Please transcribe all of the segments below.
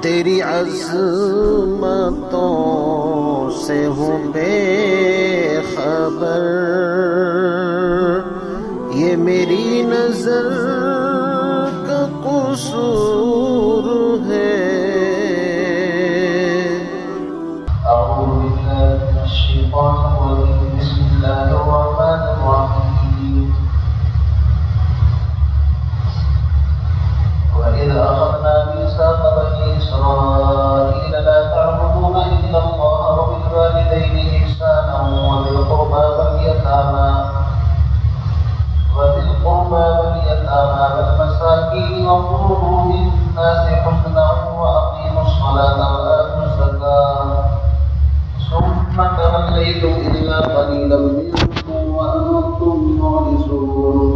تیری عظمتوں سے ہوں بے خبر، یہ میری نظر کا قصور ہے۔ أعوذ بالله من الشيطان الرجيم، بسم الله الرحمن الرحيم. وإذ أخذنا ميثاق بني إسرائيل لا تعبدون إلا الله وبالوالدين إحسانا وذي القربى واليتامى والمساكين وقولوا للناس حسنا وأقيموا الصلاة وآتوا الزكاة ثم توليتم إلا قليلا منكم وأنتم معرضون.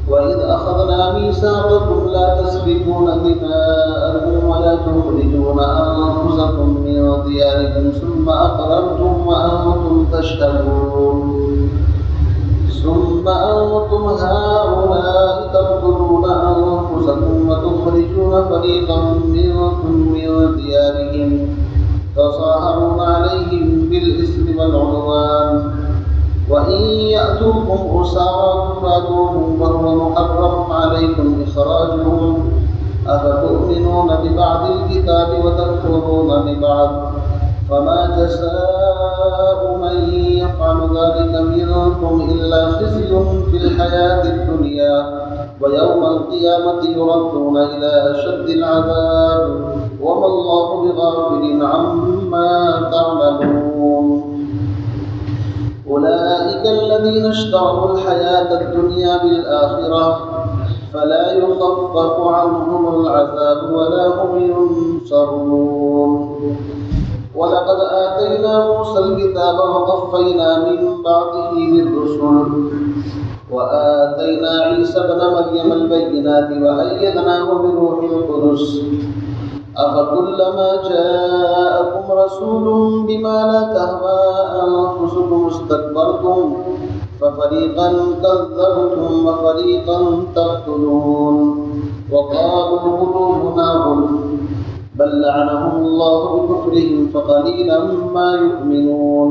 وإذ أخذنا ميثاقكم لا تسفكون دماءكم ولا تخرجون أنفسكم من دياركم ثم أقررتم وأنتم تشهدون. ثم أنتم هؤلاء تقتلون أنفسكم وتخرجون فريقا منكم من ديارهم تظاهرون عليهم بالإثم والعدوان وإن يأتوكم أسارى تفادوهم وهو محرم عليكم إخراجهم أفتؤمنون ببعض الكتاب وتكفرون ببعض فما جزاء من يفعل ذلك منكم إلا خزي في الحياة الدنيا ويوم القيامة يردون إلى أشد العذاب وما الله بغافل عما تعملون. أولئك الذين اشتروا الحياة الدنيا بالآخرة فلا يخفف عنهم العذاب ولا هم ينصرون. ولقد آتينا موسى الكتاب وقفينا من بعده بالرسل وآتينا عيسى ابن مريم البينات وأيدناه بروح القدس أفكلما جاءكم رسول بما لا تهوى أنفسكم استكبرتم ففريقا كذبتم وفريقا تقتلون وقالوا قلوبنا غلف بل لعنهم الله بكفرهم فقليلا ما يؤمنون.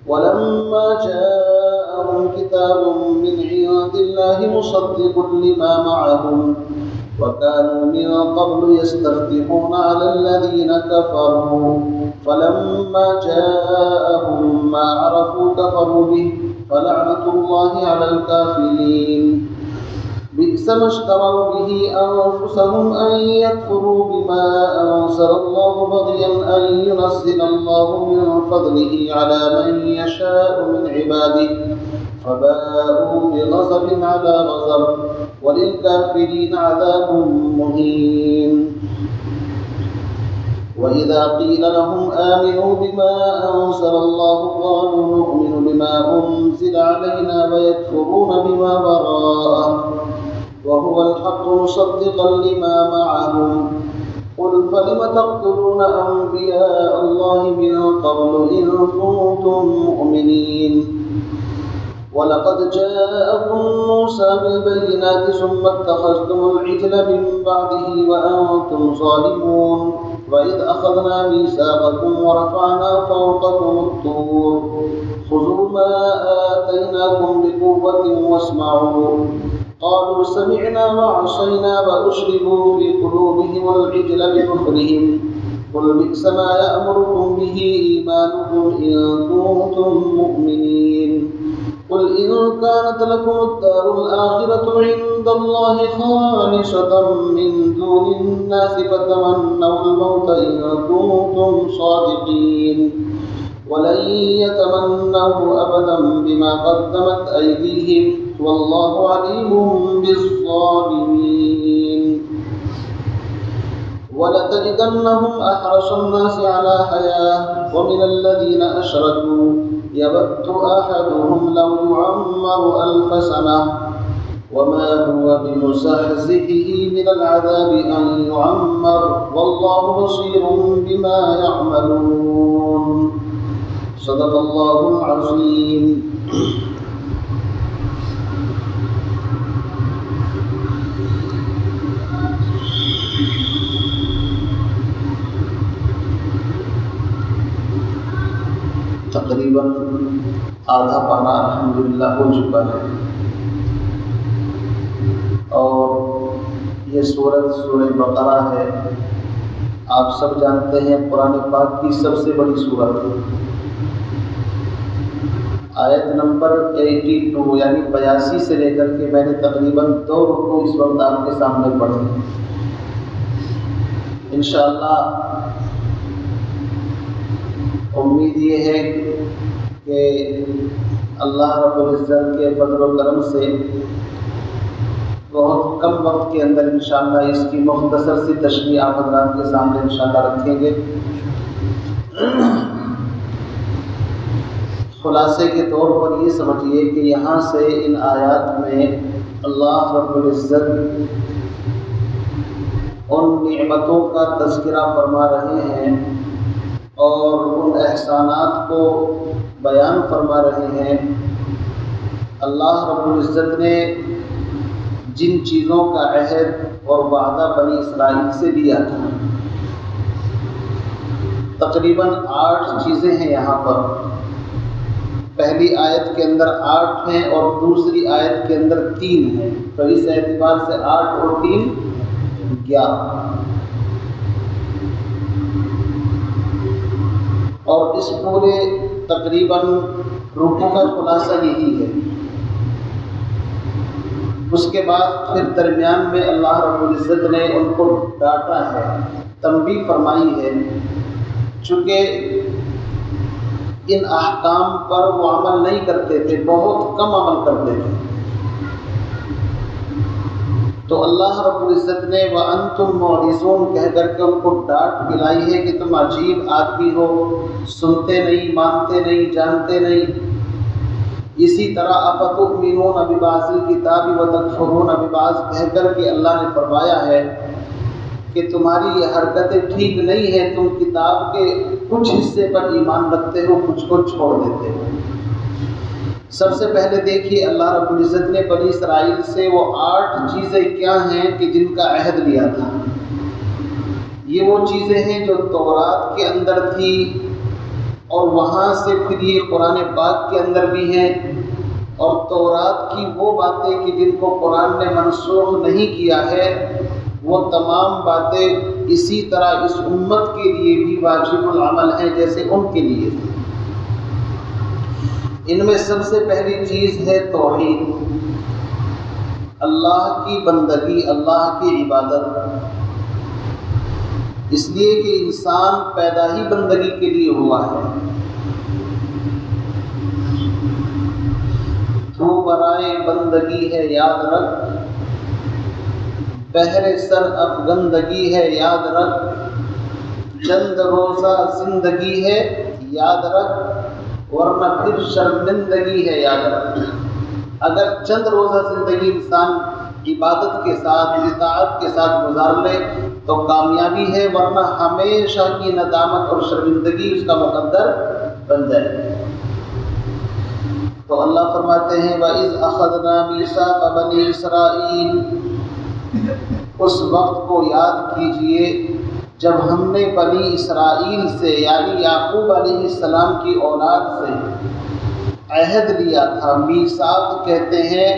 ولما جاءهم كتاب من عند الله مصدق لما معهم وكانوا من قبل يستفتحون على الذين كفروا فلما جاءهم ما عرفوا كفروا به فلعنة الله على الكافرين. بئس ما اشتروا به أنفسهم أن يكفروا بما أنزل الله بغيا أن ينزل الله من فضله على من يشاء من عباده فباءوا بغضب على غضب وللكافرين عذاب مهين. وإذا قيل لهم آمنوا بما أنزل الله قالوا نؤمن بما أنزل علينا ويكفرون بما وراءه وهو الحق مصدقا لما معهم قل فلم تقتلون أنبياء الله من قبل إن كنتم مؤمنين. ولقد جاءكم موسى بالبينات ثم اتخذتم العجل من بعده وأنتم ظالمون. وإذ أخذنا ميثاقكم ورفعنا فوقكم الطور خذوا ما آتيناكم بقوة واسمعوا قالوا سمعنا وعصينا وأشربوا في قلوبهم العجل بكفرهم قل بئس ما يأمركم به إيمانكم إن كنتم مؤمنين. قل إن كانت لكم الدار الآخرة عند الله خالصة من دون الناس فتمنوا الموت إن كنتم صادقين ولن يتمنوه أبدا بما قدمت أيديهم والله عليم بالظالمين. ولتجدنهم أحرص الناس على حياة ومن الذين أشركوا يود أحدهم لو يعمر 1000 سنة وما هو بمزحزحه من العذاب أن يعمر والله بصير بما يعملون. صدق الله العظيم. تقریباً آدھا پارہ الحمدللہ ہو چکا ہے، اور یہ سورہ بقرہ ہے۔ آپ سب جانتے ہیں قرآن پاک کی سب سے بڑی سورت ہے۔ آیت نمبر 82 یعنی 82 سے لے کر کے میں نے تقریباً 2 رکوع اس وقت آپ کے سامنے پڑھے ہیں۔ انشاءاللہ امید یہ ہے کہ اللہ رب العزت کے فضل و کرم سے بہت کم وقت کے اندر انشاءاللہ اس کی مختصر سی تشریح آپ حضرات کے سامنے انشاءاللہ رکھیں گے۔ خلاصے کے طور پر یہ سمجھیے کہ یہاں سے ان آیات میں اللہ رب العزت ان نعمتوں کا تذکرہ فرما رہے ہیں اور ان احسانات کو بیان فرما رہے ہیں۔ اللہ رب العزت نے جن چیزوں کا عہد اور وعدہ بنی اسرائیل سے لیا تھا، تقریباً 8 چیزیں ہیں یہاں پر۔ پہلی آیت کے اندر 8 ہیں اور دوسری آیت کے اندر 3 ہیں، تو اس اعتبار سے 8 اور 3 11۔ اور اس پورے تقریباً رکوع کا خلاصہ یہی ہے۔ اس کے بعد پھر درمیان میں اللہ رب العزت نے ان کو ڈانٹا ہے، تنبیہ فرمائی ہے، چونکہ ان احکام پر وہ عمل نہیں کرتے تھے، بہت کم عمل کرتے تھے، تو اللہ رب العزت نے وَأَنْتُمْ مُعْرِضُونَ کہہ کر کے ان کو ڈانٹ پلائی ہے کہ تم عجیب آدمی ہو، سنتے نہیں، مانتے نہیں، جانتے نہیں۔ اسی طرح أَفَتُؤْمِنُونَ بِبَعْضِ الْكِتَابِ وَتَكْفُرُونَ بِبَعْضٍ کہہ کر کے اللہ نے فرمایا ہے کہ تمہاری یہ حرکتیں ٹھیک نہیں ہیں، تم کتاب کے کچھ حصے پر ایمان رکھتے ہو، کچھ کو چھوڑ دیتے ہو۔ سب سے پہلے دیکھیے اللہ رب العزت نے بنی اسرائیل سے وہ 8 چیزیں کیا ہیں کہ جن کا عہد لیا تھا۔ یہ وہ چیزیں ہیں جو تورات کے اندر تھی، اور وہاں سے پھر یہ قرآن پاک کے اندر بھی ہیں، اور تورات کی وہ باتیں کہ جن کو قرآن نے منسوخ نہیں کیا ہے، وہ تمام باتیں اسی طرح اس امت کے لیے بھی واجب العمل ہیں جیسے ان کے لیے تھی۔ ان میں سب سے پہلی چیز ہے توحید، اللہ کی بندگی، اللہ کی عبادت، اس لیے کہ انسان پیدا ہی بندگی کے لیے ہوا ہے۔ تو برائے بندگی ہے یاد رکھ، بہر سر افگندگی ہے یاد رکھ، چند روزہ زندگی ہے یاد رکھ، ورنہ پھر شرمندگی ہے یاد رکھ۔ اگر چند روزہ زندگی انسان عبادت کے ساتھ، اطاعت کے ساتھ گزار لے تو کامیابی ہے، ورنہ ہمیشہ کی ندامت اور شرمندگی اس کا مقدر بن جائے۔ تو اللہ فرماتے ہیں وَإِذْ أَخَذْنَا مِيثَاقَ بَنِي إِسْرَائِيلَ، اس وقت کو یاد کیجئے جب ہم نے بنی اسرائیل سے یعنی یعقوب علیہ السلام کی اولاد سے عہد لیا تھا۔ میثاق کہتے ہیں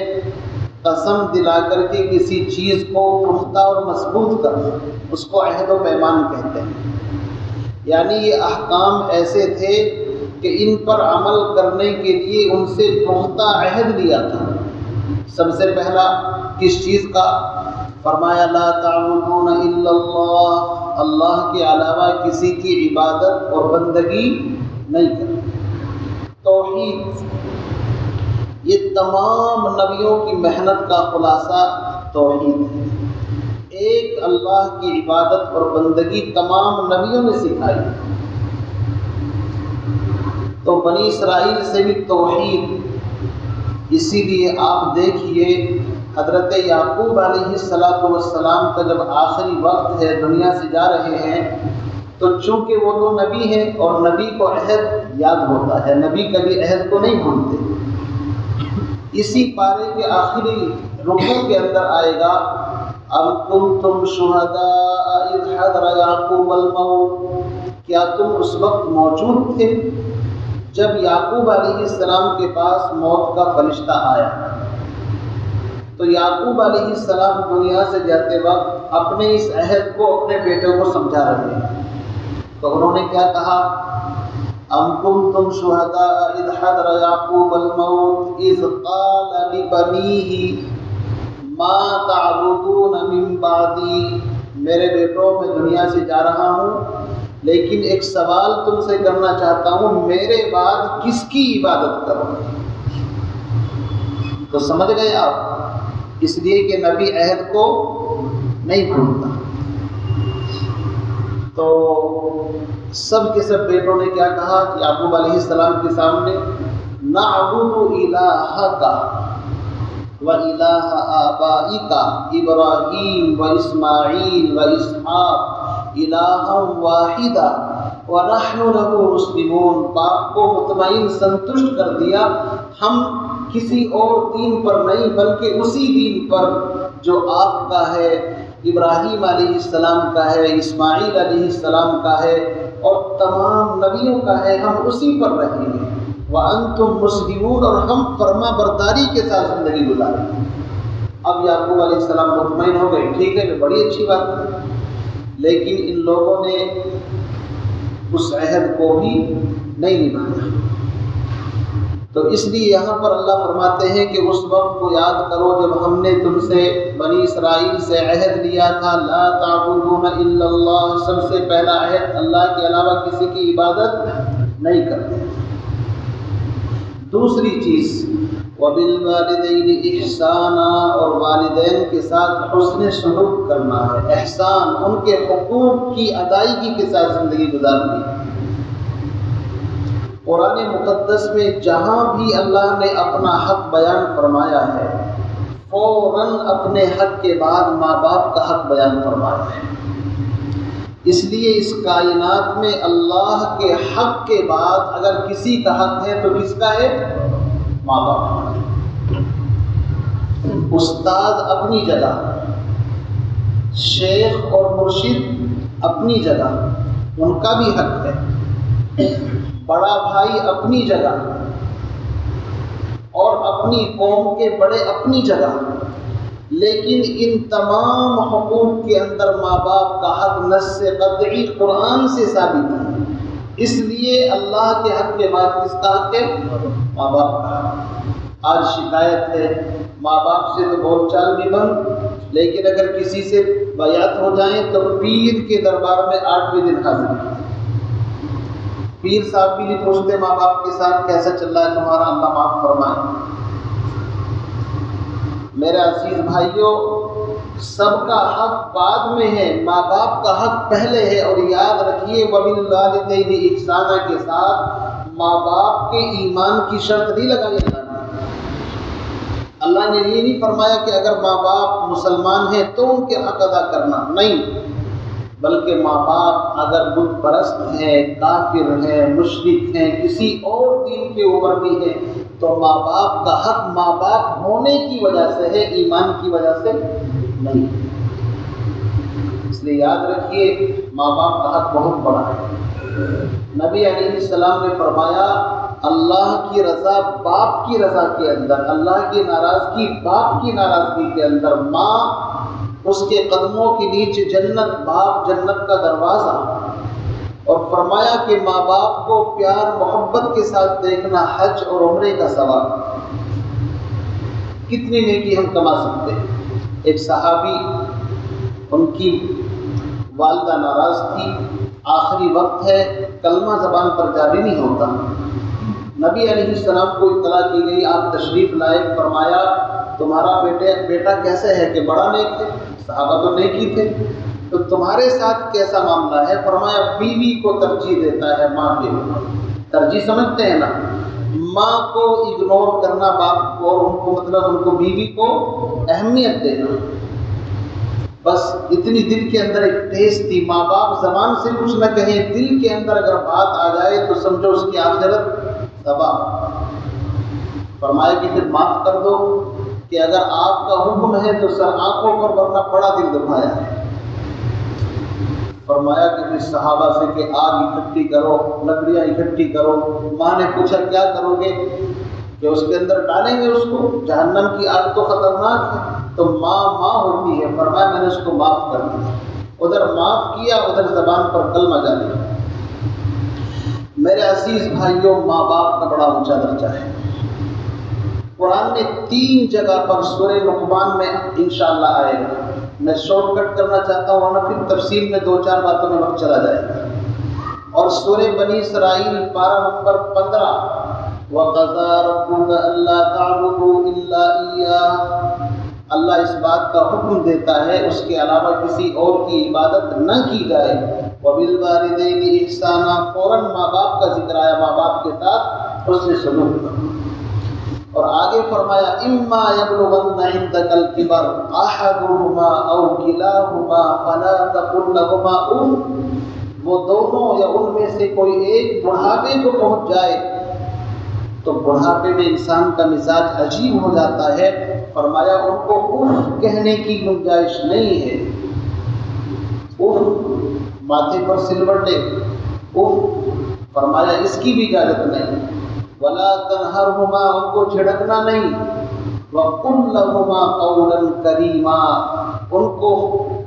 قسم دلا کر کے کسی چیز کو پختہ اور مضبوط کرنا، اس کو عہد و پیمان کہتے ہیں۔ یعنی یہ احکام ایسے تھے کہ ان پر عمل کرنے کے لیے ان سے پختہ عہد لیا تھا۔ سب سے پہلا کس چیز کا؟ فرمایا لا تعبدون الا اللہ، اللہ کے علاوہ کسی کی عبادت اور بندگی نہیں کرنا۔ توحید، یہ تمام نبیوں کی محنت کا خلاصہ توحید ہے۔ ایک اللہ کی عبادت اور بندگی تمام نبیوں نے سکھائی، تو بنی اسرائیل سے بھی توحید۔ اسی لیے آپ دیکھیے حضرت یعقوب علیہ السلام کا جب آخری وقت ہے، دنیا سے جا رہے ہیں، تو چونکہ وہ تو نبی ہیں اور نبی کو عہد یاد ہوتا ہے، نبی کبھی عہد کو نہیں بھولتے۔ اسی پارے کے آخری رکوع کے اندر آئے گا ام کنتم شہداء اذ حضر یعقوب الموت، کیا تم اس وقت موجود تھے جب یعقوب علیہ السلام کے پاس موت کا فرشتہ آیا تو یعقوب علیہ السلام دنیا سے جاتے وقت اپنے اس عہد کو اپنے بیٹے کو سمجھا رہے ہیں. تو انہوں نے کیا کہا؟ ام کنتم شہداء اذ حضر یعقوب الموت اذ قال لبنیہ ما تعبدون من بعدی. میرے بیٹوں میں دنیا سے جا رہا ہوں لیکن ایک سوال تم سے کرنا چاہتا ہوں، میرے بعد کس کی عبادت کرو؟ تو سمجھ گئے آپ، اس لیے کہ نبی عہد کو نہیں بھولتا. تو سب کے سب بیٹوں نے کیا کہا یعقوب علیہ السلام کے سامنے؟ نعبد الہک و الہ آبائک ابراہیم و اسماعیل و اسحاق الہا واحدا ونحن له مسلمون. باپ کو مطمئن سنتشٹ کر دیا، ہم کسی اور دین پر نہیں بلکہ اسی دین پر جو آپ کا ہے، ابراہیم علیہ السلام کا ہے، اسماعیل علیہ السلام کا ہے اور تمام نبیوں کا ہے، ہم اسی پر رہیں گے. وَأَنْتُمْ مُسْلِمُونَ، اور ہم فرما برداری کے ساتھ زندگی گزاریں گے. اب یعقوب علیہ السلام مطمئن ہو گئے، ٹھیک ہے بڑی اچھی بات ہے. لیکن ان لوگوں نے اس عہد کو بھی نہیں نبھایا. تو اس لیے یہاں پر اللہ فرماتے ہیں کہ اس وقت کو یاد کرو جب ہم نے تم سے بنی اسرائیل سے عہد لیا تھا، لا تعبدون الا اللہ، سب سے پہلا عہد اللہ کے علاوہ کسی کی عبادت نہیں کرتے. دوسری چیز وَبِالْوَالِدَيْنِ إِحْسَانًا، اور والدین کے ساتھ حسن سلوک کرنا ہے، احسان، ان کے حقوق کی ادائیگی کے ساتھ زندگی گزارنی ہے. قرآن مقدس میں جہاں بھی اللہ نے اپنا حق بیان فرمایا ہے فوراً اپنے حق کے بعد ماں باپ کا حق بیان فرمایا ہے. اس لیے اس کائنات میں اللہ کے حق کے بعد اگر کسی کا حق ہے تو کس کا ہے؟ ماں باپ. استاد اپنی جگہ، شیخ اور مرشد اپنی جگہ، ان کا بھی حق ہے. بڑا بھائی اپنی جگہ اور اپنی قوم کے بڑے اپنی جگہ، لیکن ان تمام حقوق کے اندر ماں باپ کا حق نص قطعی قرآن سے ثابت ہے. اس لیے اللہ کے حق کے بعد کس کا حق ہے؟ ماں باپ کا حق. آج شکایت ہے ماں باپ سے تو بول چال بھی بند، لیکن اگر کسی سے بیعت ہو جائیں تو پیر کے دربار میں 8ویں دن حاضر. پیر صاحب بھی نہیں پوچھتے ماں باپ کے ساتھ کیسا چل رہا ہے تمہارا، اللہ معاف فرمائے. میرے عزیز بھائیوں، سب کا حق بعد میں ہے، ماں باپ کا حق پہلے ہے. اور یاد رکھیے وَبِالْوَالِدَيْنِ إِحْسَانًا کے ساتھ ماں باپ کے ایمان کی شرط نہیں لگائی اللہ نے یہ نہیں فرمایا کہ اگر ماں باپ مسلمان ہیں تو ان کے حق ادا کرنا، نہیں، بلکہ ماں باپ اگر بت پرست ہیں، کافر ہیں، مشرک ہیں، کسی اور دین کے اوپر بھی ہیں تو ماں باپ کا حق ماں باپ ہونے کی وجہ سے ہے، ایمان کی وجہ سے نہیں. اس لیے یاد رکھیے ماں باپ کا حق بہت بڑا ہے. نبی علیہ السلام نے فرمایا اللہ کی رضا باپ کی رضا کے اندر، اللہ کی ناراضگی باپ کی ناراضگی کے اندر. ماں اس کے قدموں کے نیچے جنت، باپ جنت کا دروازہ. اور فرمایا کہ ماں باپ کو پیار محبت کے ساتھ دیکھنا حج اور عمرے کا ثواب. کتنی نیکی ہم کما سکتے ہیں. ایک صحابی، ان کی والدہ ناراض تھی، آخری وقت ہے، کلمہ زبان پر جاری نہیں ہوتا. نبی علیہ السلام کو اطلاع کی گئی، آپ تشریف لائے. فرمایا تمہارا بیٹا کیسے ہے؟ کہ بڑا نیک ہے. صحابہ تو نیکی تھے. تو تمہارے ساتھ کیسا معاملہ ہے؟ فرمایا بیوی کو ترجیح دیتا ہے ماں کے اوپر. ترجیح سمجھتے ہیں نا، ماں کو اگنور کرنا باپ کو، اور ان کو مطلب ان کو بیوی کو اہمیت دینا. بس اتنی دل کے اندر ایک ٹیس تھی. ماں باپ زبان سے کچھ نہ کہیں، دل کے اندر اگر بات آ جائے تو سمجھو اس کی آخرت تباہ. فرمایا کہ پھر معاف کر دو، کہ اگر آپ کا حکم ہے تو سر آنکھوں پر ورنہ بڑا دل دکھایا ہے. فرمایا کہ پھر صحابہ سے کہ آگ اکٹھی کرو، لکڑیاں اکٹھی کرو۔ ماں نے پوچھا کیا کرو گے؟ کہ اس کے اندر ڈالیں گے اس کو، جہنم کی آگ تو خطرناک ہے۔ تو ماں ہوتی ہے، فرمایا میں نے اس کو معاف کر دیا۔ ادھر معاف کیا، ادھر زبان پر کلمہ جاری۔ میرے عزیز بھائیوں، ماں باپ کا بڑا اونچا درجہ ہے۔ قرآن میں 3 جگہ پر سورہ لقمان میں انشاءاللہ آئے گا۔ میں شارٹ کٹ کرنا چاہتا ہوں ورنہ پھر تفصیل میں 2-4 باتوں میں وقت چلا جائے گا۔ اور سورہ بنی اسرائیل پارہ نمبر 15، وَقَضَىٰ رَبُّكَ أَلَّا تَعْبُدُوا إِلَّا إِيَّاهُ، اللہ اس بات کا حکم دیتا ہے اس کے علاوہ کسی اور کی عبادت نہ کی جائے۔ وَبِالْوَالِدَيْنِ إِحْسَانًا، فوراً ماں باپ کا ذکر آیا، ماں باپ کے ساتھ حسن سلوک کرو۔ اور آگے فرمایا اِمَّا يَبْلُغَنَّ عِندَكَ الْكِبَرَ أَحَدُهُمَا أَوْ كِلَاهُمَا فَلَا تَقُل لَّهُمَا أُفٍّ، وہ دونوں یا ان میں سے کوئی ایک بڑھاپے کو پہنچ جائے تو بڑھاپے میں انسان کا مزاج عجیب ہو جاتا ہے، فرمایا ان کو اف کہنے کی گنجائش نہیں ہے۔ اف ماتھے پر سلور لے، اف فرمایا اس کی بھی اجازت نہیں۔ ولا تنہرہما، ان کو جھڑکنا نہیں۔ وقل لہما قولا کریما، ان کو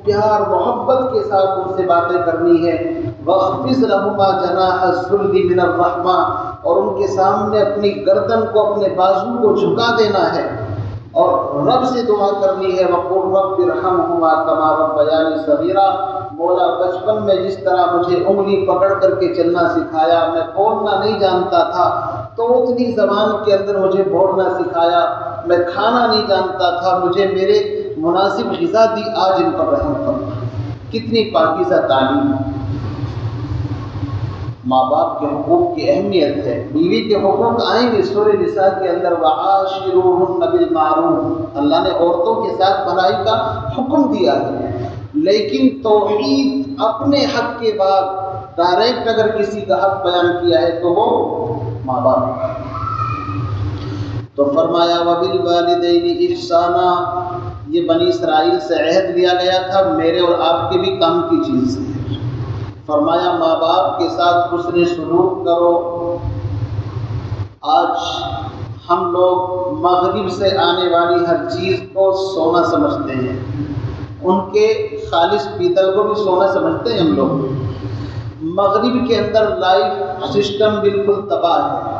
پیار محبت کے ساتھ ان سے باتیں کرنی ہے۔ واخفض لہما جناح الذل من الرحمہ، اور ان کے سامنے اپنی گردن کو، اپنے بازو کو جھکا دینا ہے اور رب سے دعا کرنی ہے۔ وقل رب ارحمہما کما ربیانی صغیرا، مولا بچپن میں جس طرح مجھے انگلی پکڑ کر کے چلنا سکھایا، میں بولنا نہیں جانتا تھا تو اتنی زبان کے اندر مجھے بولنا سکھایا، میں کھانا نہیں جانتا تھا مجھے میرے مناسب غذا دی، آج ان پر رحم فرما۔ کتنی پاکیزہ تعلیم۔ ماں باپ کے حقوق کی اہمیت ہے۔ بیوی کے حقوق آئیں گے سورہ نساء کے اندر، وعاشروہن بالمعروف، اللہ نے عورتوں کے ساتھ بھلائی کا حکم دیا ہے، لیکن توحید اپنے حق کے بعد ڈائریکٹ اگر کسی کا حق بیان کیا ہے تو وہ ماں باپ۔ تو فرمایا وبالوالدین احسانا، یہ بنی اسرائیل سے عہد لیا گیا تھا، میرے اور آپ کے بھی کام کی چیز ہے۔ فرمایا ماں باپ کے ساتھ حسن سلوک کرو۔ آج ہم لوگ مغرب سے آنے والی ہر چیز کو سونا سمجھتے ہیں، ان کے خالص پیتل کو بھی سونا سمجھتے ہیں ہم لوگ۔ مغرب کے اندر لائف سسٹم بالکل تباہ ہے۔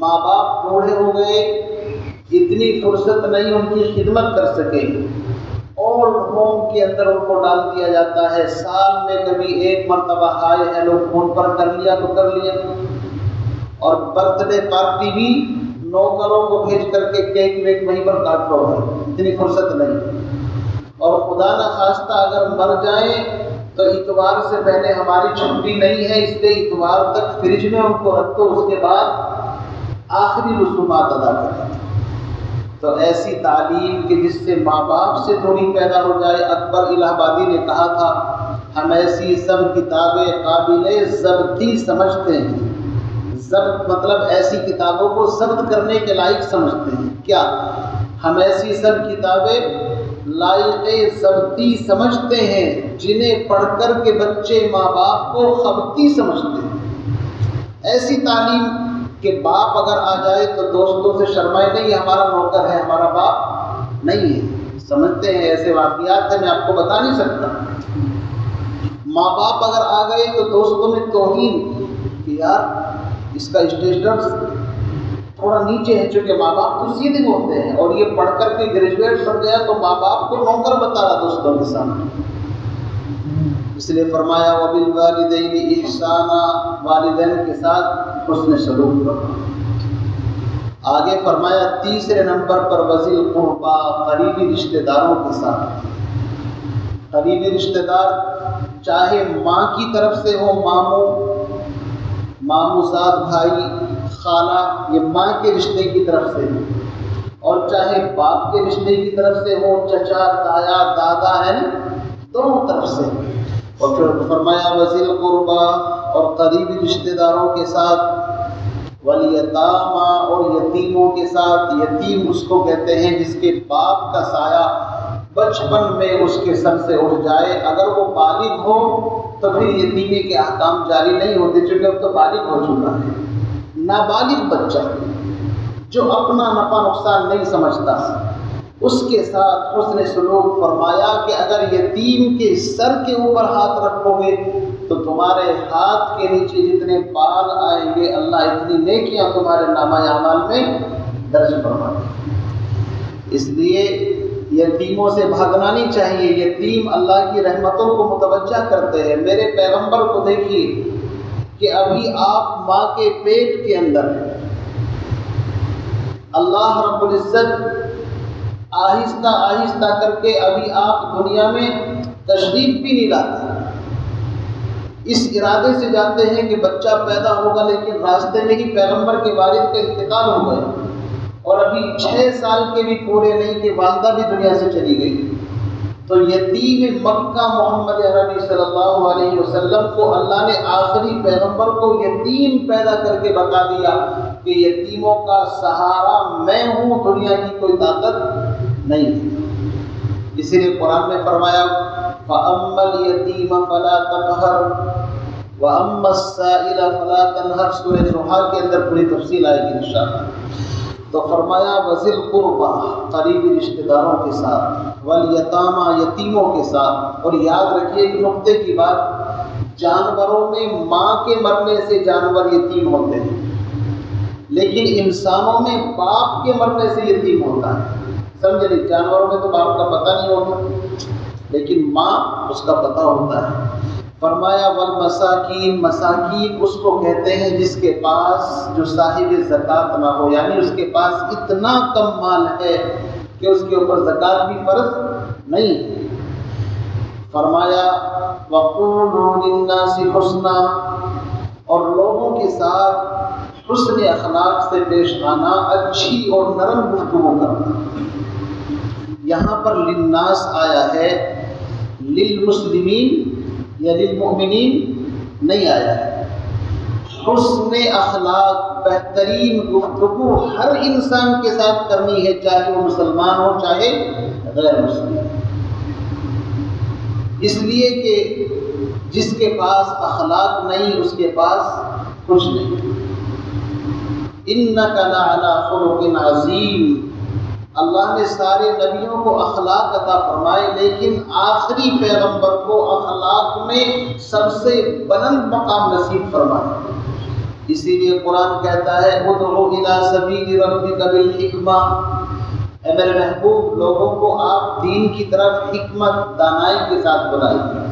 ماں باپ بوڑھے ہو گئے، اتنی فرصت نہیں ان کی خدمت کر سکے، اولڈ ہوم کے اندر ان کو ڈال دیا جاتا ہے۔ سال میں کبھی ایک مرتبہ ہائے ہیلو فون پر کر لیا تو کر لیا، اور برتھ ڈے پارٹی بھی نوکروں کو بھیج کر کے کیک ویک وہیں پر کاٹ رہو ہے، اتنی فرصت نہیں۔ اور خدا نہ خواستہ اگر مر جائیں تو اتوار سے پہلے ہماری چھٹی نہیں ہے، اس لیے اتوار تک فریج میں ان کو رکھو، اس کے بعد آخری رسومات ادا کریں۔ تو ایسی تعلیم کہ جس سے ماں باپ سے دوری پیدا ہو جائے۔ اکبر الہ آبادی نے کہا تھا ہم ایسی سب کتابیں قابل ضبطی سمجھتے ہیں، ضبط مطلب ایسی کتابوں کو ضبط کرنے کے لائق سمجھتے ہیں۔ کیا ہم ایسی سب کتابیں لائق ضبطی سمجھتے ہیں جنہیں پڑھ کر کے بچے ماں باپ کو خبطی سمجھتے ہیں؟ ایسی تعلیم کہ باپ اگر آ جائے تو دوستوں سے شرمائے نہیں، ہمارا نوکر ہے، ہمارا باپ نہیں ہے، سمجھتے ہیں۔ ایسے واقعات ہیں میں آپ کو بتا نہیں سکتا۔ ماں باپ اگر آ گئے تو دوستوں میں توہین کہ یار اس کا اسٹیٹس تھوڑا نیچے ہے، چونکہ ماں باپ تو سیدھے ہوتے ہیں، اور یہ پڑھ کر کے گریجویٹ بن گیا تو ماں باپ کو نوکر بتا رہا دوستوں کے سامنے۔ اس لیے فرمایا وبالوالدین احسانا، والدین کے ساتھ حسن سلوک کرو۔ آگے فرمایا تیسرے نمبر پر وذی القربیٰ، قریبی رشتہ داروں کے ساتھ۔ قریبی رشتہ دار چاہے ماں کی طرف سے ہو، ماموں زاد بھائی خالہ، یہ ماں کے رشتے کی طرف سے، اور چاہے باپ کے رشتے کی طرف سے ہو، چچا تایا دادا ہے، دونوں طرف سے۔ اور پھر فرمایا وذی القربیٰ، اور قریبی رشتہ داروں کے ساتھ، والیتامیٰ، اور یتیموں کے ساتھ۔ یتیم اس کو کہتے ہیں جس کے باپ کا سایہ بچپن میں اس کے سر سے اٹھ جائے۔ اگر وہ بالغ ہو تو پھر یتیمی کے احکام جاری نہیں ہوتے، چونکہ اب تو بالغ ہو چکا ہے۔ نابالغ بچہ جو اپنا نفع نقصان نہیں سمجھتا، اس کے ساتھ حسن سلوک فرمایا کہ اگر یتیم کے سر کے اوپر ہاتھ رکھو گے تو تمہارے ہاتھ کے نیچے جتنے بال آئیں گے اللہ اتنی نیکیاں تمہارے نامہ اعمال میں درج فرما دے۔ اس لیے یتیموں سے بھاگنا نہیں چاہیے۔ یتیم اللہ کی رحمتوں کو متوجہ کرتے ہیں۔ میرے پیغمبر کو دیکھیے کہ ابھی آپ ماں کے پیٹ کے اندر ہیں، اللہ رب العزت آہستہ آہستہ کر کے ابھی آپ دنیا میں تشریف بھی نہیں لاتے، اس ارادے سے جاتے ہیں کہ بچہ پیدا ہوگا، لیکن راستے میں ہی پیغمبر کے والد کا انتقال ہو گیا اور ابھی 6 سال کے بھی پورے نہیں کہ والدہ بھی دنیا سے چلی گئی۔ تو یتیم مکہ محمد عربی صلی اللہ علیہ وسلم کو اللہ نے آخری پیغمبر کو یتیم پیدا کر کے بتا دیا کہ یتیموں کا سہارا میں ہوں، دنیا کی کوئی طاقت نہیں ہے۔ اسی لیے قرآن میں فرمایا فَأَمَّا الْيَتِيمَ فَلَا تَقْهَرْ وَأَمَّا السَّائِلَ فَلَا تَنْهَرْ۔ سورہ زحاق کے اندر پوری تفصیل آئے گی انشاءاللہ۔ تو فرمایا وَذِي الْقُرْبَىٰ، قریبی رشتہ داروں کے ساتھ، وَالْيَتَامَىٰ، یتیموں کے ساتھ۔ اور یاد رکھیے ایک نقطے کی بات، جانوروں میں ماں کے مرنے سے جانور یتیم ہوتے ہیں، لیکن انسانوں میں باپ کے مرنے سے یتیم ہوتا ہے۔ سمجھ نہیں، جانوروں میں تو باپ کا پتہ نہیں ہوتا، لیکن ماں اس کا پتہ ہوتا ہے۔ فرمایا والمساکین، مساکین اس کو کہتے ہیں جس کے پاس جو صاحب زکوٰۃ نہ ہو، یعنی اس کے پاس اتنا کم مال ہے کہ اس کے اوپر زکوٰۃ بھی فرض نہیں ہے۔ فرمایا وقولوا للناس حسنا، اور لوگوں کے ساتھ حسن اخلاق سے پیش آنا، اچھی اور نرم گفتگو کرنا۔ یہاں پر للناس آیا ہے، للمسلمین یا للمؤمنین نہیں آیا ہے۔ حسن اخلاق، بہترین گفتگو ہر انسان کے ساتھ کرنی ہے، چاہے وہ مسلمان ہو چاہے غیر مسلم، اس لیے کہ جس کے پاس اخلاق نہیں اس کے پاس کچھ نہیں۔ اِنَّكَ لَعَلَىٰ خُلُقٍ عَظِيمٍ، اللہ نے سارے نبیوں کو اخلاق عطا فرمائے، لیکن آخری پیغمبر کو اخلاق میں سب سے بلند مقام نصیب فرمایا۔ اسی لیے قرآن کہتا ہے ادعو الی سبیل ربک بالحکمہ، اے میرے محبوب لوگوں کو آپ دین کی طرف حکمت دانائی کے ساتھ بلائیے۔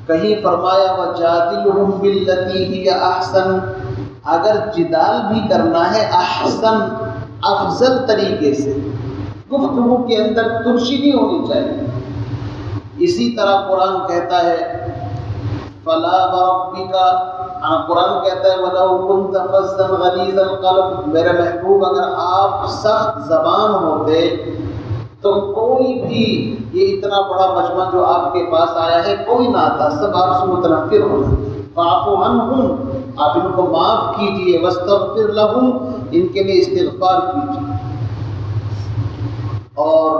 کہیں فرمایا وجادلہم باللتی ہی احسن، اگر جدال بھی کرنا ہے احسن افضل طریقے سے، گفتگو کے اندر ترشی نہیں ہونی چاہیے۔ اسی طرح قرآن کہتا ہے فلا وربک، قرآن کہتا ہے وَلَوْ كُنْتَ فَظًّا غَلِيظَ الْقَلْبِ، میرے محبوب اگر آپ سخت زبان ہوتے تو کوئی بھی یہ اتنا بڑا مجمع جو آپ کے پاس آیا ہے کوئی نہ آتا، سب آپ سے متنفر ہو جاتے۔ فَاعْفُ عَنْهُمْ، آپ ان کو معاف کیجئے، وَاسْتَغْفِرْ لَهُمْ، ان کے لیے استغفار کیجئے۔ اور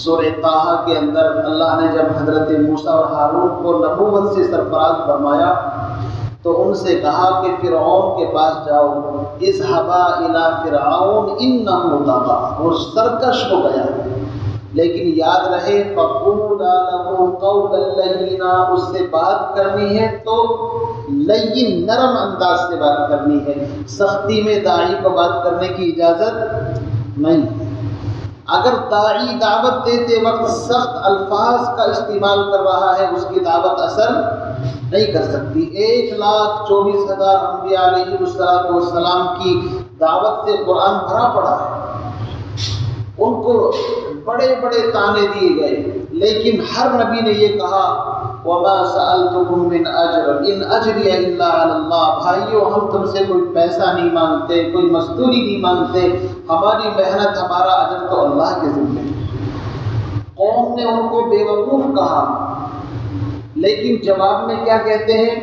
سورہ طٰہٰ کے اندر اللہ نے جب حضرت موسیٰ اور ہارون کو نبوت سے سرفراز فرمایا تو ان سے کہا کہ فرعون کے پاس جاؤ، اذهبا إِلَىٰ فِرْعَوْنَ إِنَّهُ طَغَىٰ، وہ سرکش ہو گیا۔ لیکن یاد رہے فَقُولَا لَهُ قَوْلًا لَّيِّنًا، اس سے بات کرنی ہے تو لین نرم انداز سے بات کرنی ہے، سختی میں داعی کو بات کرنے کی اجازت نہیں۔ اگر داعی دعوت دیتے وقت سخت الفاظ کا استعمال کر رہا ہے اس کی دعوت اثر نہیں کر سکتی۔ 1,24,000 انبیاء علیہ السلام کی دعوت سے قرآن بھرا پڑا ہے، ان کو بڑے بڑے طعنے دیے گئے، لیکن ہر نبی نے یہ کہا وَمَا سَأَلْتُكُم مِّنْ أَجْرٍ إِنْ أَجْرِيَ إِلَّا عَلَى اللَّهِ، بھائیو ہم تم سے کوئی پیسہ نہیں مانگتے، کوئی مزدوری نہیں مانگتے، ہماری محنت ہمارا اجر تو اللہ کے ذمہ ہے۔ قوم نے ان کو بے وقوف کہا، لیکن جواب میں کیا کہتے ہیں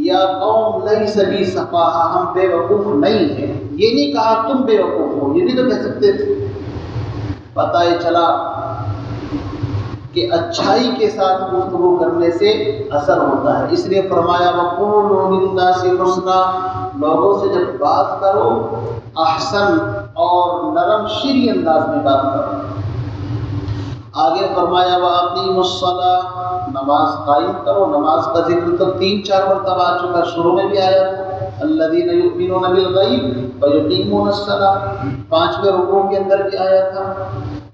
یا قوم لیس بی سفاہہ، ہم بے وقوف نہیں ہیں۔ یہ نہیں کہا تم بے وقوف ہو، یہ بھی تو کہہ سکتے تھے۔ پتہ چلا کہ اچھائی کے ساتھ گفتگو کرنے سے اثر ہوتا ہے۔ اس لیے فرمایا وَقُولُوا لِلنَّاسِ حُسْنًا، لوگوں سے جب بات کرو احسن اور نرم شیریں انداز میں بات کرو۔ آگے فرمایا وَأَقِیمُوا الصَّلَاةَ، نماز قائم کرو۔ نماز کا ذکر تو 3-4 مرتبہ آ چکا، شروع میں بھی آیا تھا الذین یؤمنون بالغیب ویقیمون الصلاۃ، 5ویں رکوع کے اندر بھی آیا تھا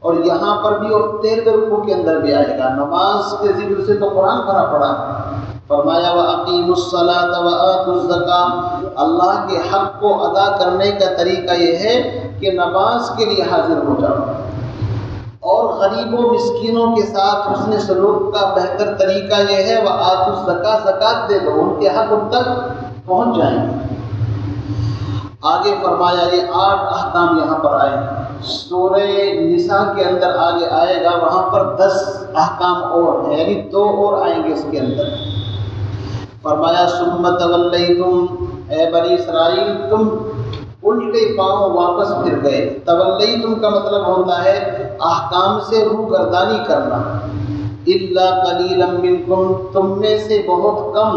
اور یہاں پر بھی، اور 13ویں رکوع کے اندر بھی آئے گا۔ نماز کے ذکر سے تو قرآن بھرا پڑا ہے۔ فرمایا وَأَقِیمُوا الصَّلَاةَ وَآتُوا الزَّکَاۃَ، اللہ کے حق کو ادا کرنے کا طریقہ یہ ہے کہ نماز کے لیے حاضر ہو جاؤ، اور غریبوں مسکینوں کے ساتھ حسن سلوک کا بہتر طریقہ یہ ہے وَآتُوا الزَّکَاۃَ، زکوٰۃ دے دو، ان کے حق ان تک پہنچ جائیں گے۔ آگے فرمایا یہ 8 احکام یہاں پر آئے ہیں۔ سورہ نساء کے اندر آگے آئے گا، وہاں پر 10 احکام اور ہیں، یعنی 2 اور آئیں گے اس کے اندر۔ فرمایا ثم تولیتم، اے بنی اسرائیل تم الٹے پاؤں واپس پھر گئے۔ تولیتم کا مطلب ہوتا ہے احکام سے روگردانی کرنا۔ الا قلیلا منکم، تم میں سے بہت کم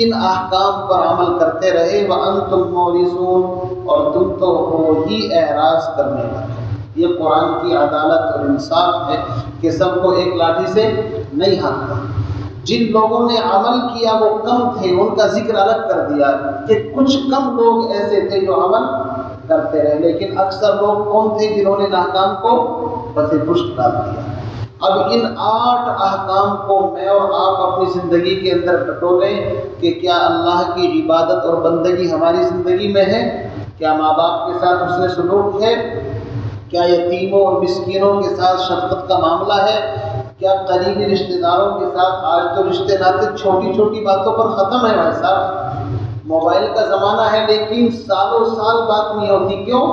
ان احکام پر عمل کرتے رہے۔ وانتم مورثون، اور تم تو ہو ہی اعراض کرنے والے۔ یہ قرآن کی عدالت اور انصاف ہے کہ سب کو ایک لاٹھی سے نہیں ہانکتا۔ جن لوگوں نے عمل کیا وہ کم تھے، ان کا ذکر الگ کر دیا کہ کچھ کم لوگ ایسے تھے جو عمل کرتے رہے، لیکن اکثر لوگ کون تھے جنہوں نے احکام کو بس پشت ڈال دیا۔ اب ان 8 احکام کو میں اور آپ اپنی زندگی کے اندر ٹٹولیں کہ کیا اللہ کی عبادت اور بندگی ہماری زندگی میں ہے؟ کیا ماں باپ کے ساتھ حسن سلوک ہے؟ کیا یتیموں اور مسکینوں کے ساتھ شفقت کا معاملہ ہے؟ کیا قریبی رشتہ داروں کے ساتھ؟ آج تو رشتے ناطے چھوٹی چھوٹی باتوں پر ختم ہے بھائی صاحب، موبائل کا زمانہ ہے لیکن سالوں سال بات نہیں ہوتی۔ کیوں؟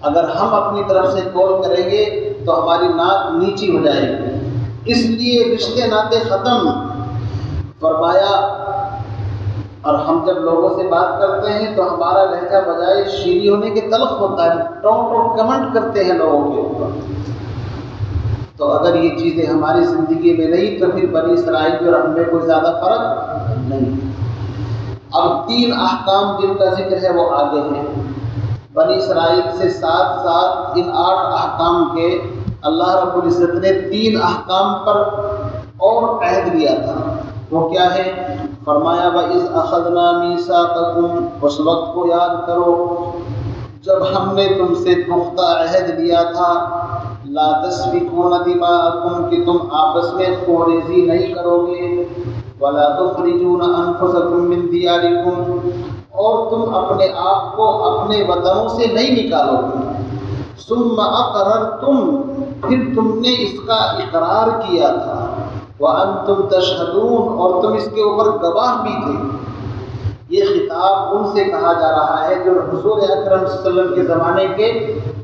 اگر ہم اپنی طرف سے کال کریں گے تو ہماری ناک نیچی ہو جائے گی، اس لیے رشتے ناطے ختم۔ فرمایا اور ہم جب لوگوں سے بات کرتے ہیں تو ہمارا لہجہ بجائے شیریں ہونے کے تلخ ہوتا ہے، ٹونٹ اور کمنٹ کرتے ہیں لوگوں کے اوپر۔ تو اگر یہ چیزیں ہماری زندگی میں نہیں تو پھر بنی اسرائیل اور ہم میں کوئی زیادہ فرق نہیں۔ اب 3 احکام جن کا ذکر ہے وہ آگے ہیں۔ بنی اسرائیل سے ساتھ ساتھ ان 8 احکام کے اللہ رب العزت نے 3 احکام پر اور عہد لیا تھا۔ وہ کیا ہے؟ فرمایا وَإِذْ أَخَذْنَا مِيثَاقَكُمْ، اس وقت کو یاد کرو جب ہم نے تم سے پختہ عہد لیا تھا، لا تسفكون دماءكم، کہ تم آپس میں خوریزی نہیں کرو گے، ولا تخرجون انفسكم من دياركم، اور تم اپنے آپ کو اپنے وطنوں سے نہیں نکالو گے، ثم اقررتم، پھر تم نے اس کا اقرار کیا تھا، وانتم تشہدون، اور تم اس کے اوپر گواہ بھی تھے۔ یہ خطاب ان سے کہا جا رہا ہے جو حضور اکرم صلی اللہ علیہ وسلم کے زمانے کے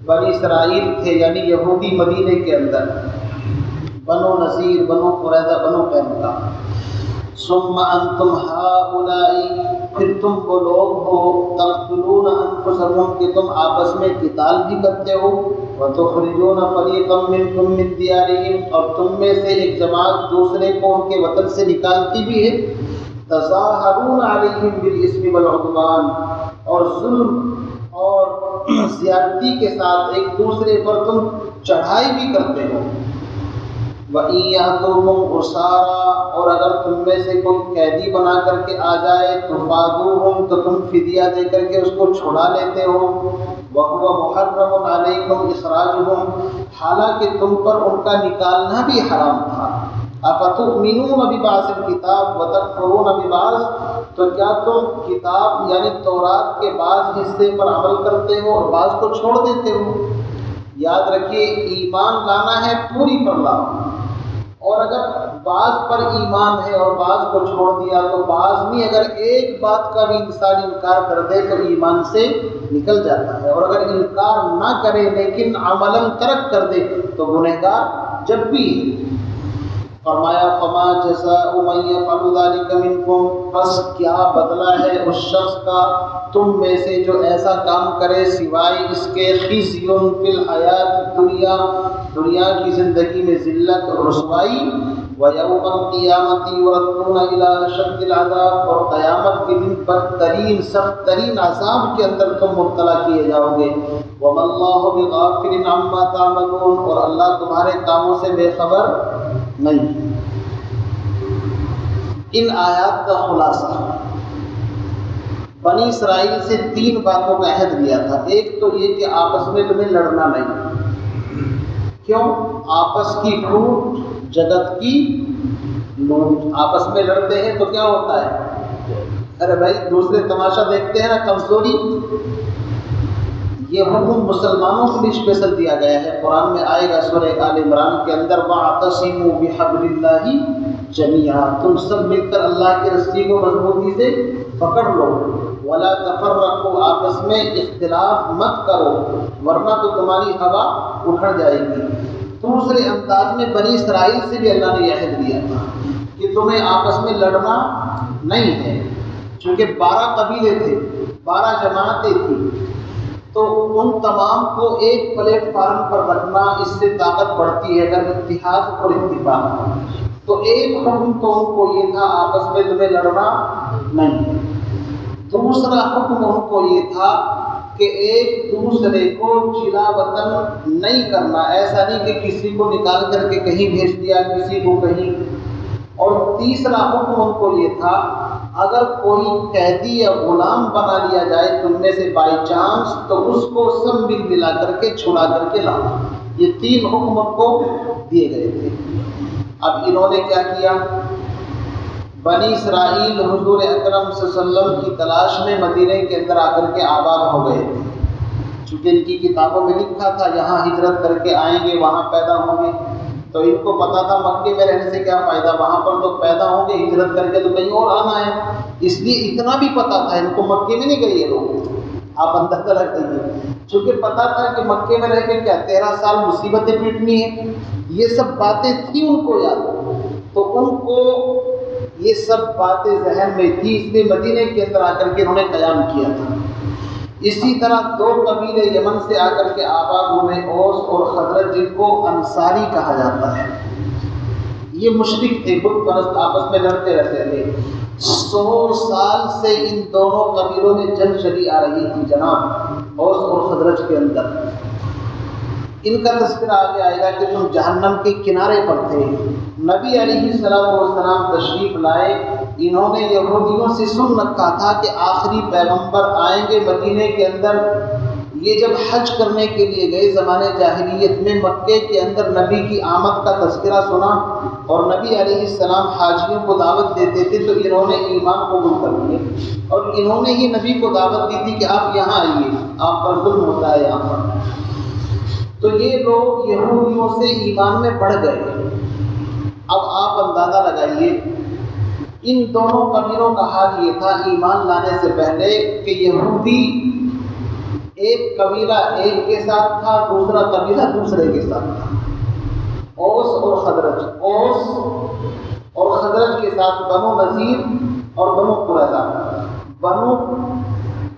بنی اسرائیل تھے، یعنی یہودی مدینے کے اندر، بنو نذیر، بنو قریظہ، بنو قینقاع۔ ثم انتم ہؤلاء، پھر تم وہ لوگ ہو، تقتلون انفسکم، کہ تم آپس میں قتال بھی کرتے ہو، وتخرجون فریقا منکم من دیارہم، اور تم میں سے ایک جماعت دوسرے کو ان کے وطن سے نکالتی بھی ہے، تظاہرون علیہم بالاسم والعدوان، اور ظلم اور زیادتی کے ساتھ ایک دوسرے پر تم چڑھائی بھی کرتے ہو۔ وَإِن يَأْتُوكُمْ أُسَارَىٰ، اور اگر تم میں سے کوئی قیدی بنا کر کے آ جائے، تُفَادُوهُمْ، تو تم فدیہ دے کر کے اس کو چھڑا لیتے ہو، وَهُوَ مُحَرَّمٌ عَلَيْكُمْ إِخْرَاجُهُمْ، حالانکہ تم پر ان کا نکالنا بھی حرام تھا۔ أَفَتُؤْمِنُونَ بِبَعْضِ الْكِتَابِ وَتَكْفُرُونَ بِبَعْضٍ، تو کیا تم کتاب یعنی تورات کے بعض حصے پر عمل کرتے ہو اور بعض کو چھوڑ دیتے ہو؟ یاد رکھیے ایمان لانا ہے پوری پر لاؤ، اور اگر بعض پر ایمان ہے اور بعض کو چھوڑ دیا تو بعض نہیں، اگر ایک بات کا بھی انسان انکار کر دے تو ایمان سے نکل جاتا ہے، اور اگر انکار نہ کرے لیکن عملاً ترک کر دے تو گنہگار جب بھی۔ فرمایا فما جزاء من يفعل ذلك منكم، پس کیا بدلہ ہے اس شخص کا تم میں سے جو ایسا کام کرے، سوائے اس کے خزي فی الحیات الدنیا، دنیا کی زندگی میں ذلت اور رسوائی، وَيَوْمَ الْقِيَامَةِ يُرَدُّونَ إِلَىٰ أَشَدِّ الْعَذَابِ، اور قیامت کے دن بدترین سخت ترین عذاب کے اندر تم مبتلا کیے جاؤ گے۔ وَمَا اللَّهُ بِغَافِلٍ عَمَّا تَعْمَلُونَ، اور اللہ تمہارے کاموں سے بے خبر نہیں۔ ان آیات کا خلاصہ، بنی اسرائیل سے 3 باتوں کا عہد لیا تھا۔ ایک تو یہ کہ آپس میں تمہیں لڑنا نہیں۔ کیوں؟ آپس کی ٹوٹ جگت کی لوٹ۔ آپس میں لڑتے ہیں تو کیا ہوتا ہے؟ ارے بھائی دوسرے تماشا دیکھتے ہیں نا، کمزوری۔ یہ حکم مسلمانوں کے لیے اسپیشل دیا گیا ہے، قرآن میں آئے گا سورہ آل عمران کے اندر، وَاعْتَصِمُوا بِحَبْلِ اللَّهِ جَمِيعًا، تم سب مل کر اللہ کی رسی کو مضبوطی سے پکڑ لو، وَلَا تَفَرَّقُوا، آپس میں اختلاف مت کرو ورنہ تو تمہاری ہوا اکھڑ جائے گی۔ دوسرے انداز میں بنی اسرائیل سے بھی اللہ نے یہ عہد دیا تھا کہ تمہیں آپس میں لڑنا نہیں ہے، چونکہ 12 قبیلے تھے، 12 جماعتیں تھیں، تو ان تمام کو ایک پلیٹ فارم پر رکھنا، اس سے طاقت بڑھتی ہے اگر اتحاد اور اتفاق ہو۔ تو ایک حکم تو ان کو یہ تھا آپس میں تمہیں لڑنا نہیں۔ دوسرا حکم ان کو یہ تھا کہ ایک دوسرے کو چلا وطن نہیں کرنا، ایسا نہیں کہ کسی کو نکال کر کے کہیں بھیج دیا، کسی کو کہیں۔ اور تیسرا حکم ان کو یہ تھا، اگر کوئی قیدی یا غلام بنا لیا جائے تم میں سے بائی چانس، تو اس کو سب ملا کر کے چھڑا کر کے لانا۔ یہ 3 حکم ان کو دیے گئے تھے۔ اب انہوں نے کیا کیا؟ بنی اسرائیل حضور اکرم صلی اللہ علیہ وسلم کی تلاش میں مدینے کے اندر آ کر کے آباد ہو گئے تھے، چونکہ ان کی کتابوں میں لکھا تھا یہاں ہجرت کر کے آئیں گے، وہاں پیدا ہوں گے۔ تو ان کو پتا تھا مکے میں رہنے سے کیا فائدہ، وہاں پر تو پیدا ہوں گے، ہجرت کر کے تو کہیں اور آنا ہے۔ اس لیے اتنا بھی پتا تھا، ان کو مکے میں نہیں گئے یہ لوگ، آپ اندازہ لگ دیجیے، چونکہ پتا تھا کہ مکے میں رہ کے کیا 13 سال مصیبتیں پیٹنی ہیں، یہ سب باتیں تھیں ان کو یاد، تو ان کو یہ سب باتیں ذہن میں تھی، اس لیے مدینے کے اندر آ کر کے انہوں نے قیام کیا تھا۔ اسی طرح 2 قبیلے یمن سے آ کر کے آباد ہوئے، اوس اور خزرج، جن کو انصاری کہا جاتا ہے۔ یہ مشرک تھے، بت پرست، آپس میں لڑتے رہتے تھے۔ 100 سال سے ان دونوں قبیلوں میں جنگ چلی آ رہی تھی جناب، اوس اور خزرج کے اندر۔ ان کا تذکرہ آگے آئے گا کہ تم جہنم کے کنارے پر تھے۔ نبی علیہ السلام تشریف لائے، انہوں نے یہودیوں سے سن رکھا تھا کہ آخری پیغمبر آئیں گے مدینے کے اندر۔ یہ جب حج کرنے کے لیے گئے زمانے جاہلیت میں، مکے کے اندر نبی کی آمد کا تذکرہ سنا اور نبی علیہ السلام حاجیوں کو دعوت دیتے تھے، تو انہوں نے ایمان قبول کر لیے، اور انہوں نے ہی نبی کو دعوت دی تھی کہ آپ یہاں آئیے، آپ پر ظلم ہوتا ہے یہاں پر۔ تو یہ لوگ یہودیوں سے ایمان میں بڑھ گئے۔ اب آپ اندازہ لگائیے، ان دونوں قبیلوں کا حال یہ تھا ایمان لانے سے پہلے کہ یہودی ایک قبیلہ ایک کے ساتھ تھا، دوسرا قبیلہ دوسرے کے ساتھ تھا، اوس اور خزرج۔ اوس اور خزرج کے ساتھ بنو نذیر اور بنو قریظہ۔ بنو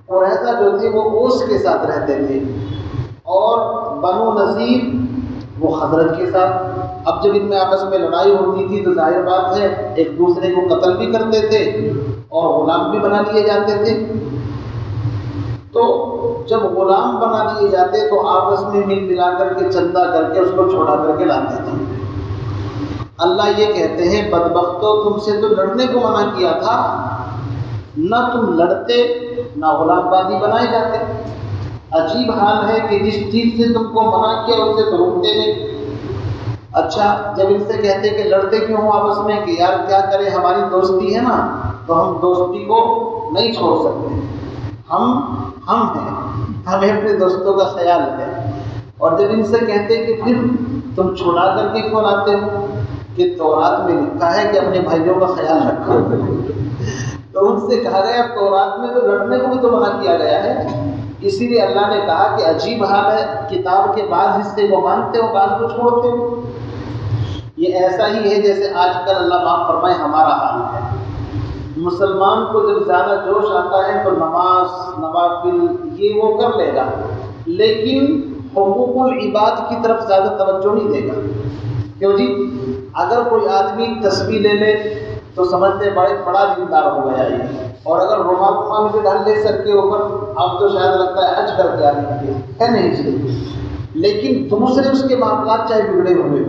قریظہ جو تھے وہ اوس کے ساتھ رہتے تھے، اور بنو نذیر وہ خزرج کے ساتھ۔ اب جب ان میں آپس میں لڑائی ہوتی تھی تو ظاہر بات ہے ایک دوسرے کو قتل بھی کرتے تھے اور غلام بھی بنا لیے جاتے تھے۔ تو جب غلام بنا لیے جاتے تو آپس میں مل ملا کر کے چندہ کر کے اس کو چھوڑا کر کے لاتے تھے۔ اللہ یہ کہتے ہیں بدبختو، تم سے تو لڑنے کو منع کیا تھا، نہ تم لڑتے نہ غلام بازی بنائے جاتے۔ عجیب حال ہے کہ جس چیز سے تم کو منع کیا اس سے تو روکتے نہیں۔ اچھا جب ان سے کہتے کہ لڑتے کیوں ہو آپس میں، کہ یار کیا کریں ہماری دوستی ہے نا، تو ہم دوستی کو نہیں چھوڑ سکتے، ہم ہیں، ہمیں اپنے دوستوں کا خیال ہے۔ اور جب ان سے کہتے کہ پھر تم چھڑا کر کے کیوں لاتے ہو، کہ تورات میں لکھا ہے کہ اپنے بھائیوں کا خیال رکھو، تو ان سے کہا گیا تورات میں تو لڑنے کو بھی تو منع کیا گیا ہے۔ اسی لیے اللہ نے کہا کہ عجیب حال ہے، کتاب کے بعض حصے کو مانتے ہو بعض کو چھوڑتے ہو۔ یہ ایسا ہی ہے جیسے آج کل اللہ معاف فرمائے ہمارا حال ہے۔ مسلمان کو جب زیادہ جوش آتا ہے تو نماز نوافل یہ وہ کر لے گا، لیکن حقوق العباد کی طرف زیادہ توجہ نہیں دے گا. کیوں جی؟ اگر کوئی آدمی تسبیح لے لے تو سمجھتے بڑا دیندار ہو گیا یہ، اور اگر رومال بھی ڈال لے سر کے اوپر اب تو شاید لگتا ہے حج کر کے آنے ہے نہیں جی. لیکن دوسرے اس کے معاملات چاہے بگڑے ہوئے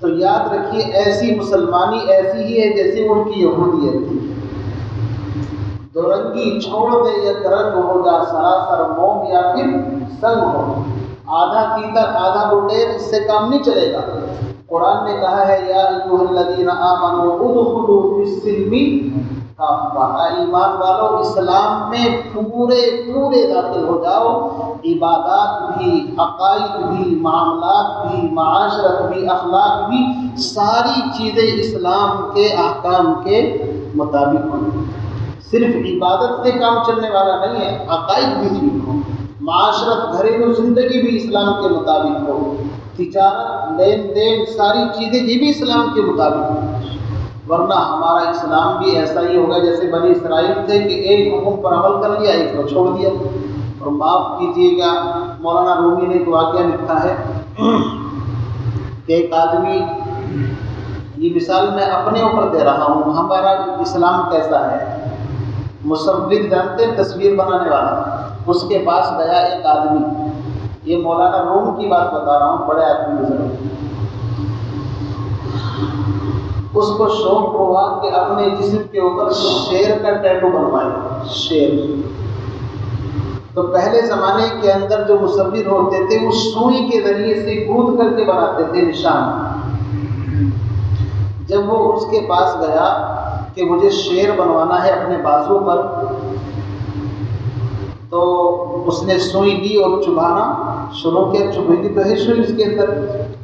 تو یاد رکھیے ایسی مسلمانی ایسی ہی ہے جیسے ان کی یہودیت تھی. دو رنگی چھوڑ دے یک رنگ ہو جا سراسر موم یا پھر سنگ ہو. آدھا تیتر آدھا بٹیر اس سے کام نہیں چلے گا. قرآن نے کہا ہے یا ایھا الذین آمنوا ادخلوا فی السلم کافہ، ایمان والو اسلام میں پورے داخل ہو جاؤ. عبادات بھی، عقائد بھی، معاملات بھی، معاشرت بھی، اخلاق بھی، ساری چیزیں اسلام کے احکام کے مطابق ہوں. صرف عبادت سے کام چلنے والا نہیں ہے، عقائد بھی ٹھیک ہو، معاشرت گھریلو زندگی بھی اسلام کے مطابق ہو، تجارت لین دین ساری چیزیں یہ بھی اسلام کے مطابق ہو. ورنہ ہمارا اسلام بھی ایسا ہی ہوگا جیسے بنی اسرائیل تھے کہ ایک حکم پر عمل کر لیا ایک کو چھوڑ دیا. اور معاف کیجیے گا، مولانا رومی نے ایک واقعہ لکھا ہے کہ ایک آدمی، یہ مثال میں اپنے اوپر دے رہا ہوں، ہمارا اسلام کیسا ہے. مصور جانتے ہیں، تصویر بنانے والا، اس کے پاس گیا ایک آدمی. یہ مولانا روم کی بات بتا رہا ہوں، بڑے آدمی گزرے. اس کو شوق ہوا کہ اپنے جسم کے اوپر شیر کا ٹیٹو بنوائے. شیر تو پہلے زمانے کے اندر جو مصور ہوتے تھے وہ سوئی کے ذریعے سے گوند کر کے بناتے تھے نشان. جب وہ اس کے پاس گیا کہ مجھے شیر بنوانا ہے اپنے بازو پر، تو اس نے سوئی لی اور چبھانا شروع کیا. چبھے گی تو ہے سوئی اس کے اندر،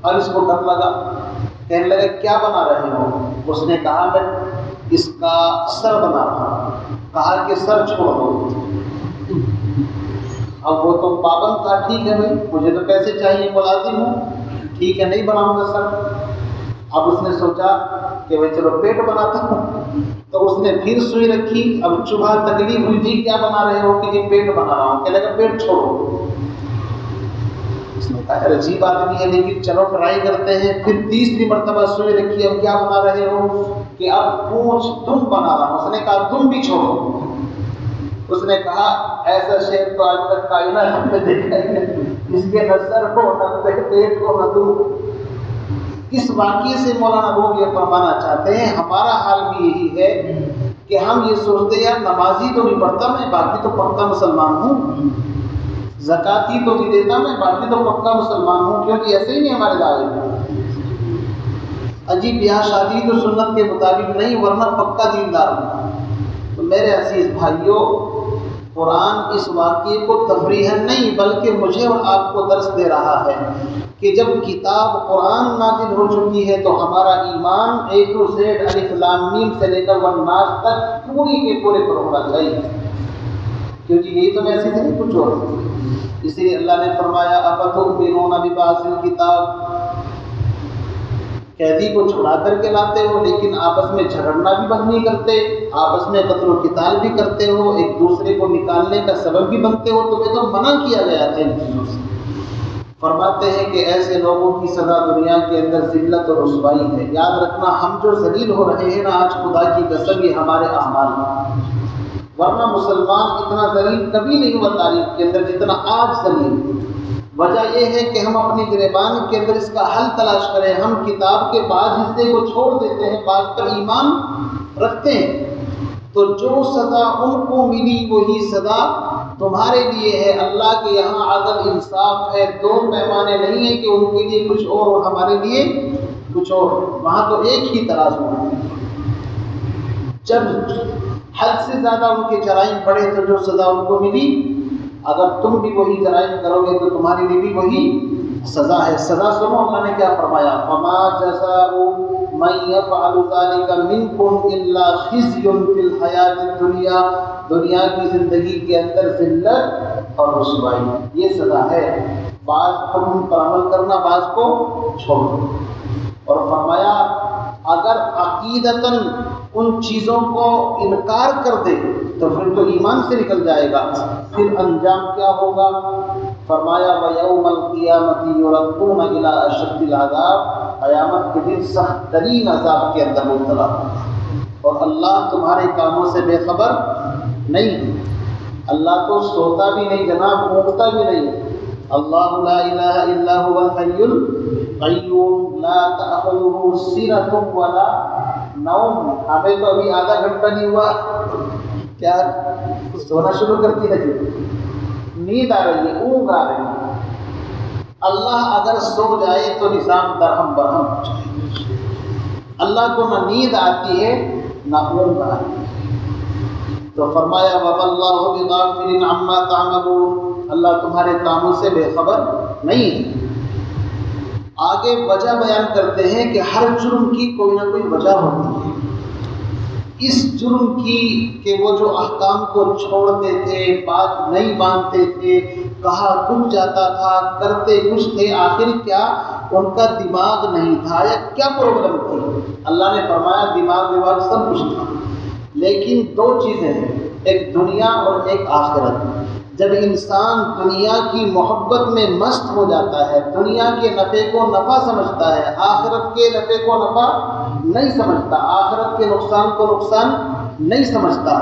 اور اس کو ڈر لگا. کہنے لگا کیا بنا رہے ہو؟ اس نے کہا میں اس کا سر بنا رہا ہوں. کہا کہ سر چھوڑ دو. اب وہ تو پابند تھا، ٹھیک ہے بھائی مجھے تو پیسے چاہیے، ملازم ہوں، ٹھیک ہے نہیں بناؤں گا سر. اب اس نے سوچا کہ بھائی چلو پیٹ بناتا ہوں. تو اس نے پھر سوئی رکھی. اب چبھا، تکلیف ہوئی، جی کیا بنا رہے ہو؟ کہ جی پیٹ بنا رہا ہوں. کہنے لگا پیٹ چھوڑو. اس نے کہا عجیب آدمی ہے لیکن چلو ٹرائی کرتے ہیں. پھر تیسری مرتبہ سوئی رکھی. اب کیا بنا رہے ہو؟ کہ اب پونچھ دم بنا رہا ہوں. اس نے کہا دم بھی چھوڑو. اس نے کہا ایسا شیر تو آج تک کائنات میں دیکھا ہی نہیں، اس کے نہ سر ہو نہ پیٹ ہو نہ دم. اس واقعے سے مولانا روم یہ فرمانا چاہتے ہیں ہمارا حال بھی یہی ہے کہ ہم یہ سوچتے ہیں یار نمازی تو نہیں پڑھتا میں، باقی تو پکا مسلمان ہوں. زکاتی تو نہیں دیتا میں، باقی تو پکا مسلمان ہوں. کیونکہ ایسے ہی نہیں ہمارے دعوے میں. عجیب بیاہ شادی تو سنت کے مطابق نہیں، ورنہ پکا دیندار ہوں. تو میرے عزیز بھائیوں، قرآن اس واقعے کو تفریحاً نہیں بلکہ مجھے اور آپ کو درس دے رہا ہے کہ جب کتاب قرآن نازل ہو چکی ہے تو ہمارا ایمان A to Z الف لام میم سے لے کر والناس تک پوری کے پورے پر ہونا چاہیے. کیونکہ یہی تو میسیج ہے، کچھ اور. اسی لیے اللہ نے فرمایا افتؤمنون ببعض الکتاب، قیدی کو چھڑا کر کے لاتے ہو لیکن آپس میں جھگڑنا بھی بند نہیں کرتے، آپس میں قتل و قتال بھی کرتے ہو، ایک دوسرے کو نکالنے کا سبب بھی بنتے ہو. تمہیں تو منع کیا گیا تھا ان چیزوں سے. فرماتے ہیں کہ ایسے لوگوں کی سزا دنیا کے اندر ذلت اور رسوائی ہے. یاد رکھنا ہم جو ذلیل ہو رہے ہیں نا آج خدا کی قسم یہ ہمارے اعمال ہیں. ورنہ مسلمان اتنا ذلیل کبھی نہیں ہوا تاریخ کے اندر جتنا آج ذلیل. وجہ یہ ہے کہ ہم اپنی گریبان کے اندر اس کا حل تلاش کریں. ہم کتاب کے بعض حصے کو چھوڑ دیتے ہیں، بعض پر ایمان رکھتے ہیں. تو جو سزا ان کو ملی وہی سزا تمہارے لیے ہے. اللہ کے یہاں عدل انصاف ہے، دو پیمانے نہیں ہیں کہ ان کے لیے کچھ اور ہمارے لیے کچھ اور. وہاں تو ایک ہی ترازو ہے. جب حد سے زیادہ ان کے جرائم بڑھے تو جو سزا ان کو ملی، اگر تم بھی وہی جرائم کرو گے تو تمہارے لیے بھی وہی سزا ہے. سزا سنو اللہ نے کیا فرمایا، فما جزاء من يفعل ذلك منكم الا خزي في الحیات الدنیا، دنیا کی زندگی کے اندر ذلت اور رسوائی، یہ سزا ہے. بعض حکم پر عمل کرنا، بعض کو چھوڑنا. اور فرمایا اگر عقیدتاً ان چیزوں کو انکار کر دے تو پھر تو ایمان سے نکل جائے گا۔ پھر انجام کیا ہوگا؟ فرمایا وَيَوْمَ الْقِيَامَةِ يُرَدُّونَ إِلَىٰ أَشَدِّ الْعَذَابِ، قیامت کے دن سخت ترین عذاب کے اندر مبتلا ہوگا۔ اور اللہ تمہارے کاموں سے بے خبر نہیں، اللہ تو سوتا بھی نہیں جناب، اونگتا بھی نہیں۔ اللہ لا الہ الا هو الحی القیوم لا تأخذہ سنۃ ولا نوم۔ ہمیں تو ابھی آدھا گھنٹہ نہیں ہوا کیا سونا شروع کرتی ہے، نیند آ رہی ہے، اونگ آ رہی ہے۔ اللہ اگر سو جائے تو نظام درہم برہم ہو جائے۔ اللہ کو نہ نیند آتی ہے نہ اونگ آتی ہے۔ تو فرمایا وَمَا اللَّهُ بِغَافِلٍ عَمَّا تَعْمَلُونَ، اللہ تمہارے کاموں سے بے خبر نہیں ہے۔ آگے وجہ بیان کرتے ہیں کہ ہر جرم کی کوئی نہ کوئی وجہ ہوتی ہے۔ اس جرم کی کہ وہ جو احکام کو چھوڑتے تھے، بات نہیں مانتے تھے، کہا کچھ جاتا تھا، کرتے کچھ تھے، آخر کیا ان کا دماغ نہیں تھا یا کیا پرابلم تھی؟ اللہ نے فرمایا دماغ سب کچھ تھا، لیکن دو چیزیں ہیں، ایک دنیا اور ایک آخرت۔ جب انسان دنیا کی محبت میں مست ہو جاتا ہے، دنیا کے نفع کو نفع سمجھتا ہے، آخرت کے نفع کو نفع نہیں سمجھتا، آخرت کے نقصان کو نقصان نہیں سمجھتا،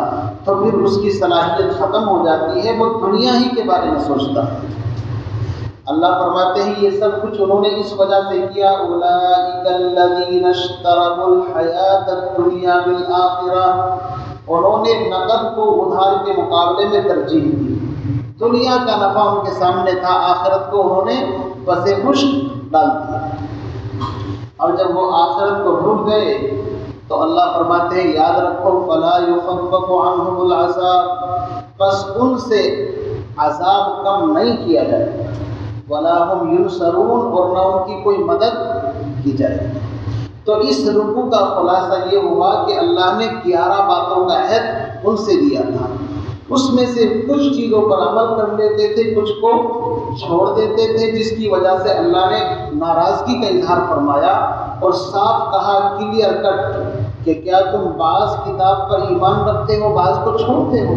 تو پھر اس کی صلاحیت ختم ہو جاتی ہے، وہ دنیا ہی کے بارے میں سوچتا ہے۔ اللہ فرماتے ہیں یہ سب کچھ انہوں نے اس وجہ سے کیا، اولئک الذین اشتروا الحیاۃ الدنیا بالآخرہ، انہوں نے نقد کو ادھار کے مقابلے میں ترجیح دی۔ دنیا کا نفع ان کے سامنے تھا، آخرت کو انہوں نے پس پش ڈال دیا۔ اور جب وہ آخرت کو بھول گئے تو اللہ فرماتے ہیں یاد رکھو فلا یخفف عنہم العذاب، بس ان سے عذاب کم نہیں کیا جائے گا، ولا هم ینصرون، اور نہ ان کی کوئی مدد کی جائے گی۔ تو اس رکوع کا خلاصہ یہ ہوا کہ اللہ نے 11 باتوں کا عہد ان سے دیا تھا، اس میں سے کچھ چیزوں پر عمل کر لیتے تھے، کچھ کو چھوڑ دیتے تھے، جس کی وجہ سے اللہ نے ناراضگی کا اظہار فرمایا اور صاف کہا کلیئر کٹ کہ کیا تم بعض کتاب پر ایمان رکھتے ہو، بعض کو چھوڑتے ہو۔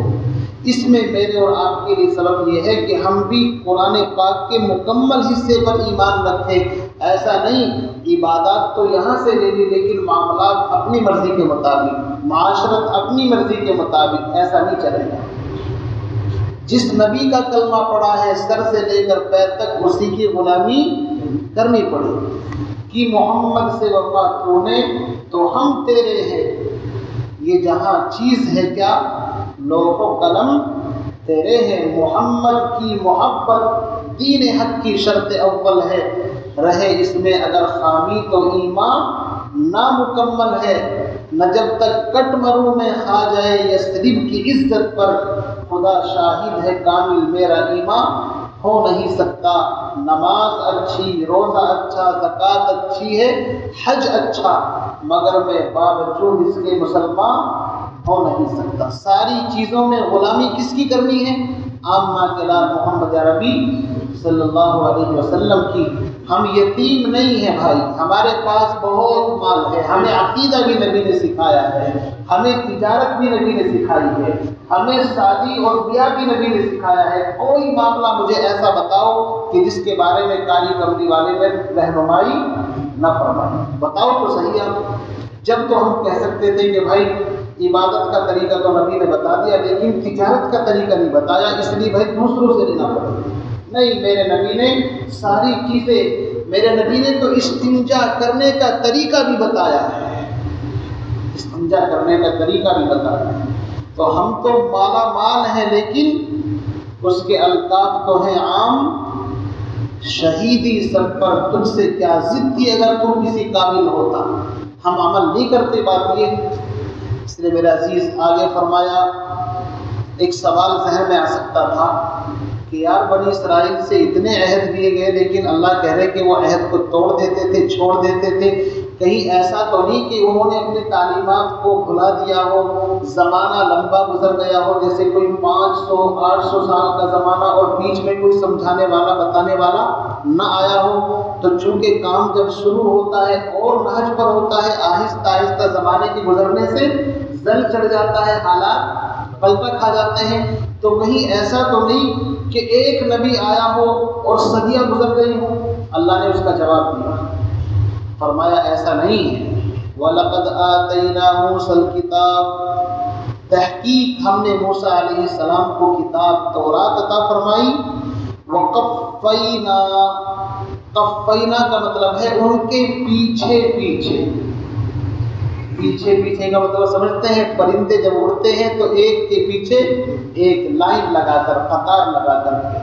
اس میں میرے اور آپ کے لیے سبب یہ ہے کہ ہم بھی قرآن پاک کے مکمل حصے پر ایمان رکھیں، ایسا نہیں عبادات تو یہاں سے لے لی لیکن معاملات اپنی مرضی کے مطابق، معاشرت اپنی مرضی کے مطابق، ایسا نہیں چلے گا۔ جس نبی کا کلمہ پڑھا ہے سر سے لے کر پیر تک اسی کی غلامی کرنی پڑے کہ محمد سے وفا تو نے تو ہم تیرے ہیں، یہ جہاں چیز ہے کیا لوح و قلم تیرے ہیں، محمد کی محبت دین حق کی شرط اول ہے، رہے اس میں اگر خامی تو ایمان نامکمل ہے، نہ جب تک کٹ مروں میں کھا جائے یثرب کی عزت پر، خدا شاہد ہے کامل میرا ایمان ہو نہیں سکتا۔ نماز اچھی، روزہ اچھا، زکوٰۃ اچھی ہے، حج اچھا، مگر میں باوجود اس کے مسلمان ہو نہیں سکتا۔ ساری چیزوں میں غلامی کس کی کرنی ہے؟ عامہ کے لال محمد عربی صلی اللہ علیہ وسلم کی۔ ہم یتیم نہیں ہیں بھائی، ہمارے پاس بہت مال ہے، ہمیں عقیدہ بھی نبی نے سکھایا ہے، ہمیں تجارت بھی نبی نے سکھائی ہے، ہمیں شادی اور بیاہ بھی نبی نے سکھایا ہے۔ کوئی معاملہ مجھے ایسا بتاؤ کہ جس کے بارے میں کالی کمری والے نے رہنمائی نہ فرمائی، بتاؤ تو صحیح آپ۔ جب تو ہم کہہ سکتے تھے کہ بھائی عبادت کا طریقہ تو نبی نے بتا دیا لیکن تجارت کا طریقہ نہیں بتایا، اس لیے بھائی دوسروں سے لینا پڑے گا۔ نہیں، میرے نبی نے ساری چیزیں، میرے نبی نے تو استنجا کرنے کا طریقہ بھی بتایا ہے، استنجا کرنے کا طریقہ بھی بتایا ہے۔ تو ہم تو مالا مال ہیں لیکن اس کے الطاف تو ہیں عام، شہیدی سر پر تجھ سے کیا ضد تھی اگر تو کسی قابل ہوتا۔ ہم عمل نہیں کرتے، بات یہ۔ اس لیے میرے عزیز آگے فرمایا، ایک سوال ذہن میں آ سکتا تھا کہ یار بنی اسرائیل سے اتنے عہد دیے گئے لیکن اللہ کہہ رہے کہ وہ عہد کو توڑ دیتے تھے، چھوڑ دیتے تھے، کہیں ایسا تو نہیں کہ انہوں نے اپنی تعلیمات کو بھلا دیا ہو، زمانہ لمبا گزر گیا ہو، جیسے کوئی 500-800 سال کا زمانہ اور بیچ میں کوئی سمجھانے والا بتانے والا نہ آیا ہو؟ تو چونکہ کام جب شروع ہوتا ہے اور نہج پر ہوتا ہے، آہستہ آہستہ زمانے کے گزرنے سے زل چڑھ جاتا ہے، حالات پلٹا کھا جاتے ہیں، تو کہیں ایسا تو نہیں کہ ایک نبی آیا ہو اور صدیاں گزر گئی ہوں؟ اللہ نے اس کا جواب دیا، فرمایا ایسا نہیں ہے۔ وَلَقَدْ آتَيْنَا مُوسَى الْكِتَابَ، تحقیق ہم نے موسیٰ علیہ السلام کو کتاب تورات عطا فرمائی۔ وَقَفَّيْنَا، قفینا کا مطلب ہے ان کے پیچھے پیچھے، پیچھے پیچھے کا مطلب سمجھتے ہیں؟ پرندے جب اڑتے ہیں تو ایک کے پیچھے ایک لائن لگا کر، قطار لگا کر کے،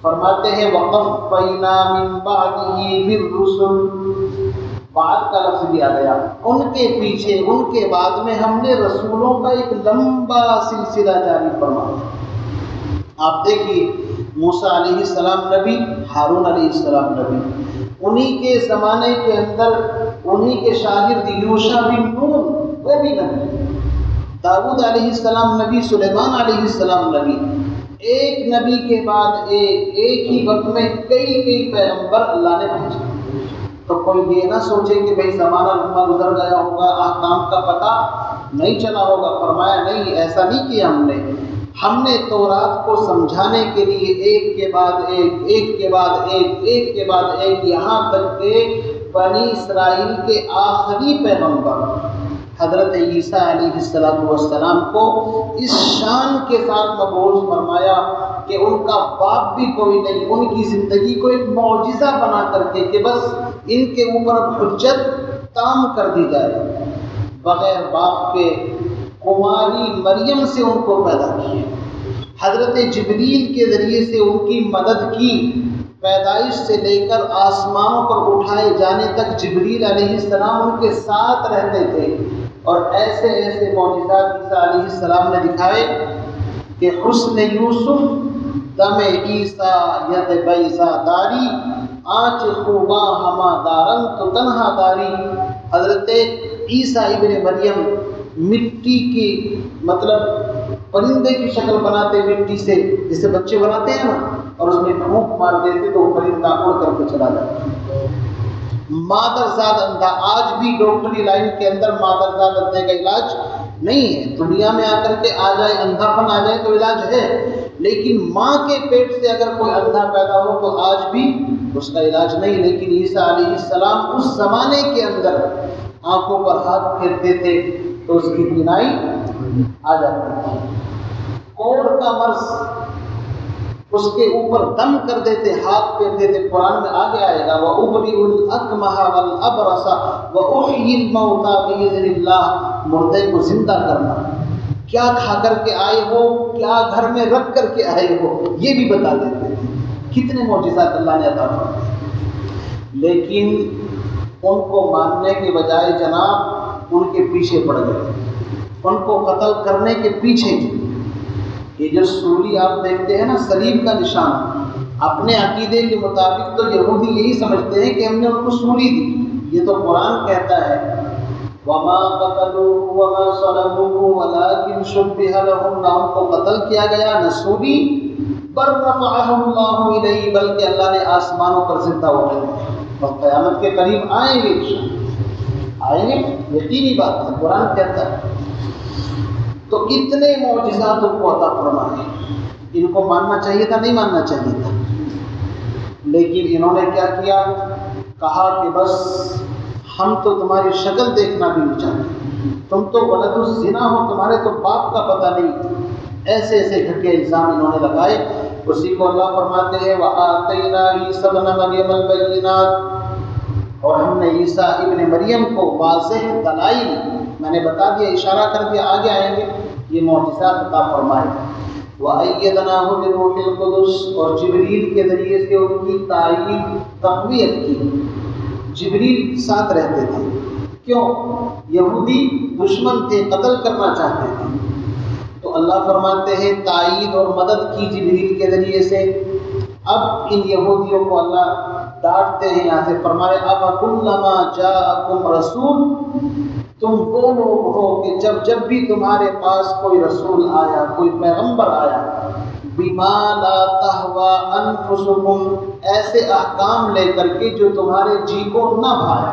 فرماتے ہیں وَقَفَّيْنَا مِن بَعْدِهِ بِالرُّسُلِ، بعد کا لفظ بھی آ گیا، ان کے پیچھے، ان کے بعد میں ہم نے رسولوں کا ایک لمبا سلسلہ جاری فرمایا۔ آپ دیکھیے موسیٰ علیہ السلام نبی، ہارون علیہ السلام نبی، انہی کے زمانے کے اندر انہی کے شاگرد یوشع بن نون وہ بھی نبی، داؤد علیہ السلام نبی، سلیمان علیہ السلام نبی، ایک نبی کے بعد ایک ہی وقت میں کئی پیغمبر اللہ نے بھیجے۔ تو کوئی یہ نہ سوچے کہ بھئی زمانہ لمبا گزر گیا ہوگا، احکام کا پتہ نہیں چلا ہوگا، فرمایا نہیں، ایسا نہیں کیا ہم نے تورات کو سمجھانے کے لیے ایک کے بعد ایک، ایک کے بعد ایک، ایک کے بعد ایک، یہاں تک کہ بنی اسرائیل کے آخری پیغمبر حضرت عیسیٰ علیہ السلام کو اس شان کے ساتھ مبعوث فرمایا کہ ان کا باپ بھی کوئی نہیں، ان کی زندگی کو ایک معجزہ بنا کر کے کہ بس ان کے اوپر حجت تام کر دی جائے، بغیر باپ کے کماری مریم سے ان کو پیدا کیا، حضرت جبریل کے ذریعے سے ان کی مدد کی، پیدائش سے لے کر آسمانوں پر اٹھائے جانے تک جبریل علیہ السلام ان کے ساتھ رہتے تھے، اور ایسے ایسے معجزات عیسیٰ علیہ السلام نے دکھائے کہ حسن یوسف دم عیسیٰ ید بیضا داری، آنچ خوباں ہما دارن تو تنہا داری۔ حضرت عیسیٰ ابن مریم مٹی کی، مطلب پرندے کی شکل بناتے مٹی سے، جسے بچے بناتے ہیں نا، اور اس میں پھونک مار دیتے تو وہ پرندہ اڑ کر کے چلا جاتا۔ مادرزاد اندھا، آج بھی ڈاکٹری لائن کے اندر مادرزاد اندھے کا علاج نہیں ہے، دنیا میں آ کر کے آ جائے، اندھا پن آ جائے تو علاج ہے، لیکن ماں کے پیٹ سے اگر کوئی اندھا پیدا ہو تو آج بھی اس کا علاج نہیں۔ لیکن عیسیٰ علیہ السلام اس زمانے کے اندر آنکھوں پر ہاتھ پھیرتے تھے تو اس کی بینائی آ جاتی تھی، کوڑ کا مرض اس کے اوپر دم کر دیتے، ہاتھ پھیرتے تھے۔ قرآن میں آگے آئے گا وَأُبْرِئُ الْأَكْمَحَ وَالْأَبْرَصَ وَأُحْيِي الْمَوْتَىٰ بِإِذْنِ اللَّهِ، مردے کو زندہ کرنا، کیا کھا کر کے آئے ہو، کیا گھر میں رکھ کر کے آئے ہو، یہ بھی بتا دیتے تھے۔ کتنے معجزات اللہ نے عطا فرمائے، لیکن ان کو ماننے کے بجائے جناب ان کے پیچھے پڑ گئے، ان کو قتل کرنے کے پیچھے۔ یہ جو سولی آپ دیکھتے ہیں نا، صلیب کا نشان، اپنے عقیدے کے مطابق تو یہودی یہی سمجھتے ہیں کہ ہم نے ان کو سولی دی، یہ تو قرآن کہتا ہے وَمَا قَتَلُوهُ وَمَا صَلَبُوهُ وَلَٰكِن شُبِّهَ لَهُمْ، نہ ان کو قتل کیا گیا نہ سولی، بَلْ رَفَعَهُ اللَّهُ إِلَيْهِ، بلکہ اللہ نے آسمانوں پر زندہ اٹھایا، اور قیامت کے قریب آئیں گے، آئیں گے، یقینی بات ہے، قرآن کہتا ہے۔ تو اتنے معجزات ان کو عطا فرمائے، ان کو ماننا چاہیے تھا، نہیں ماننا چاہیے تھا، لیکن انہوں نے کیا کیا، کہا کہ بس ہم تو تمہاری شکل دیکھنا بھی نہیں چاہتے، تم تو ولد الزنا ہو، تمہارے تو باپ کا پتہ نہیں، ایسے ایسے گھٹیا الزام انہوں نے لگائے۔ اسی کو اللہ فرماتے ہیں وَآتَيْنَا عِيسَىٰ ابْنَ مَرْيَمَ الْبَيِّنَاتِ، اور ہم نے عیسیٰ ابن مریم کو واضح دلائل، میں نے بتا دیا، اشارہ کر دیا، آگے آئیں گے، یہ معجزات عطا فرمائے۔ وَأَيَّدْنَاهُ بِرُوحِ الْقُدُسِ، اور جبریل کے ذریعے سے ان کی تائید تقویت کی، جبریل ساتھ رہتے تھے، کیوں؟ یہودی دشمن تھے، قتل کرنا چاہتے تھے، تو اللہ فرماتے ہیں تائید اور مدد کی جبریل کے ذریعے سے۔ اب ان یہودیوں کو اللہ ڈانٹتے ہیں، یہاں سے فرمائے أَفَكُلَّمَا جَاءَكُمْ رَسُولٌ، تم وہ لوگ ہو کہ جب بھی تمہارے پاس کوئی رسول آیا، کوئی پیغمبر آیا، بِمَا لَا تَهْوَىٰ أَنفُسُكُمْ، ایسے احکام لے کر کے جو تمہارے جی کو نہ بھایا،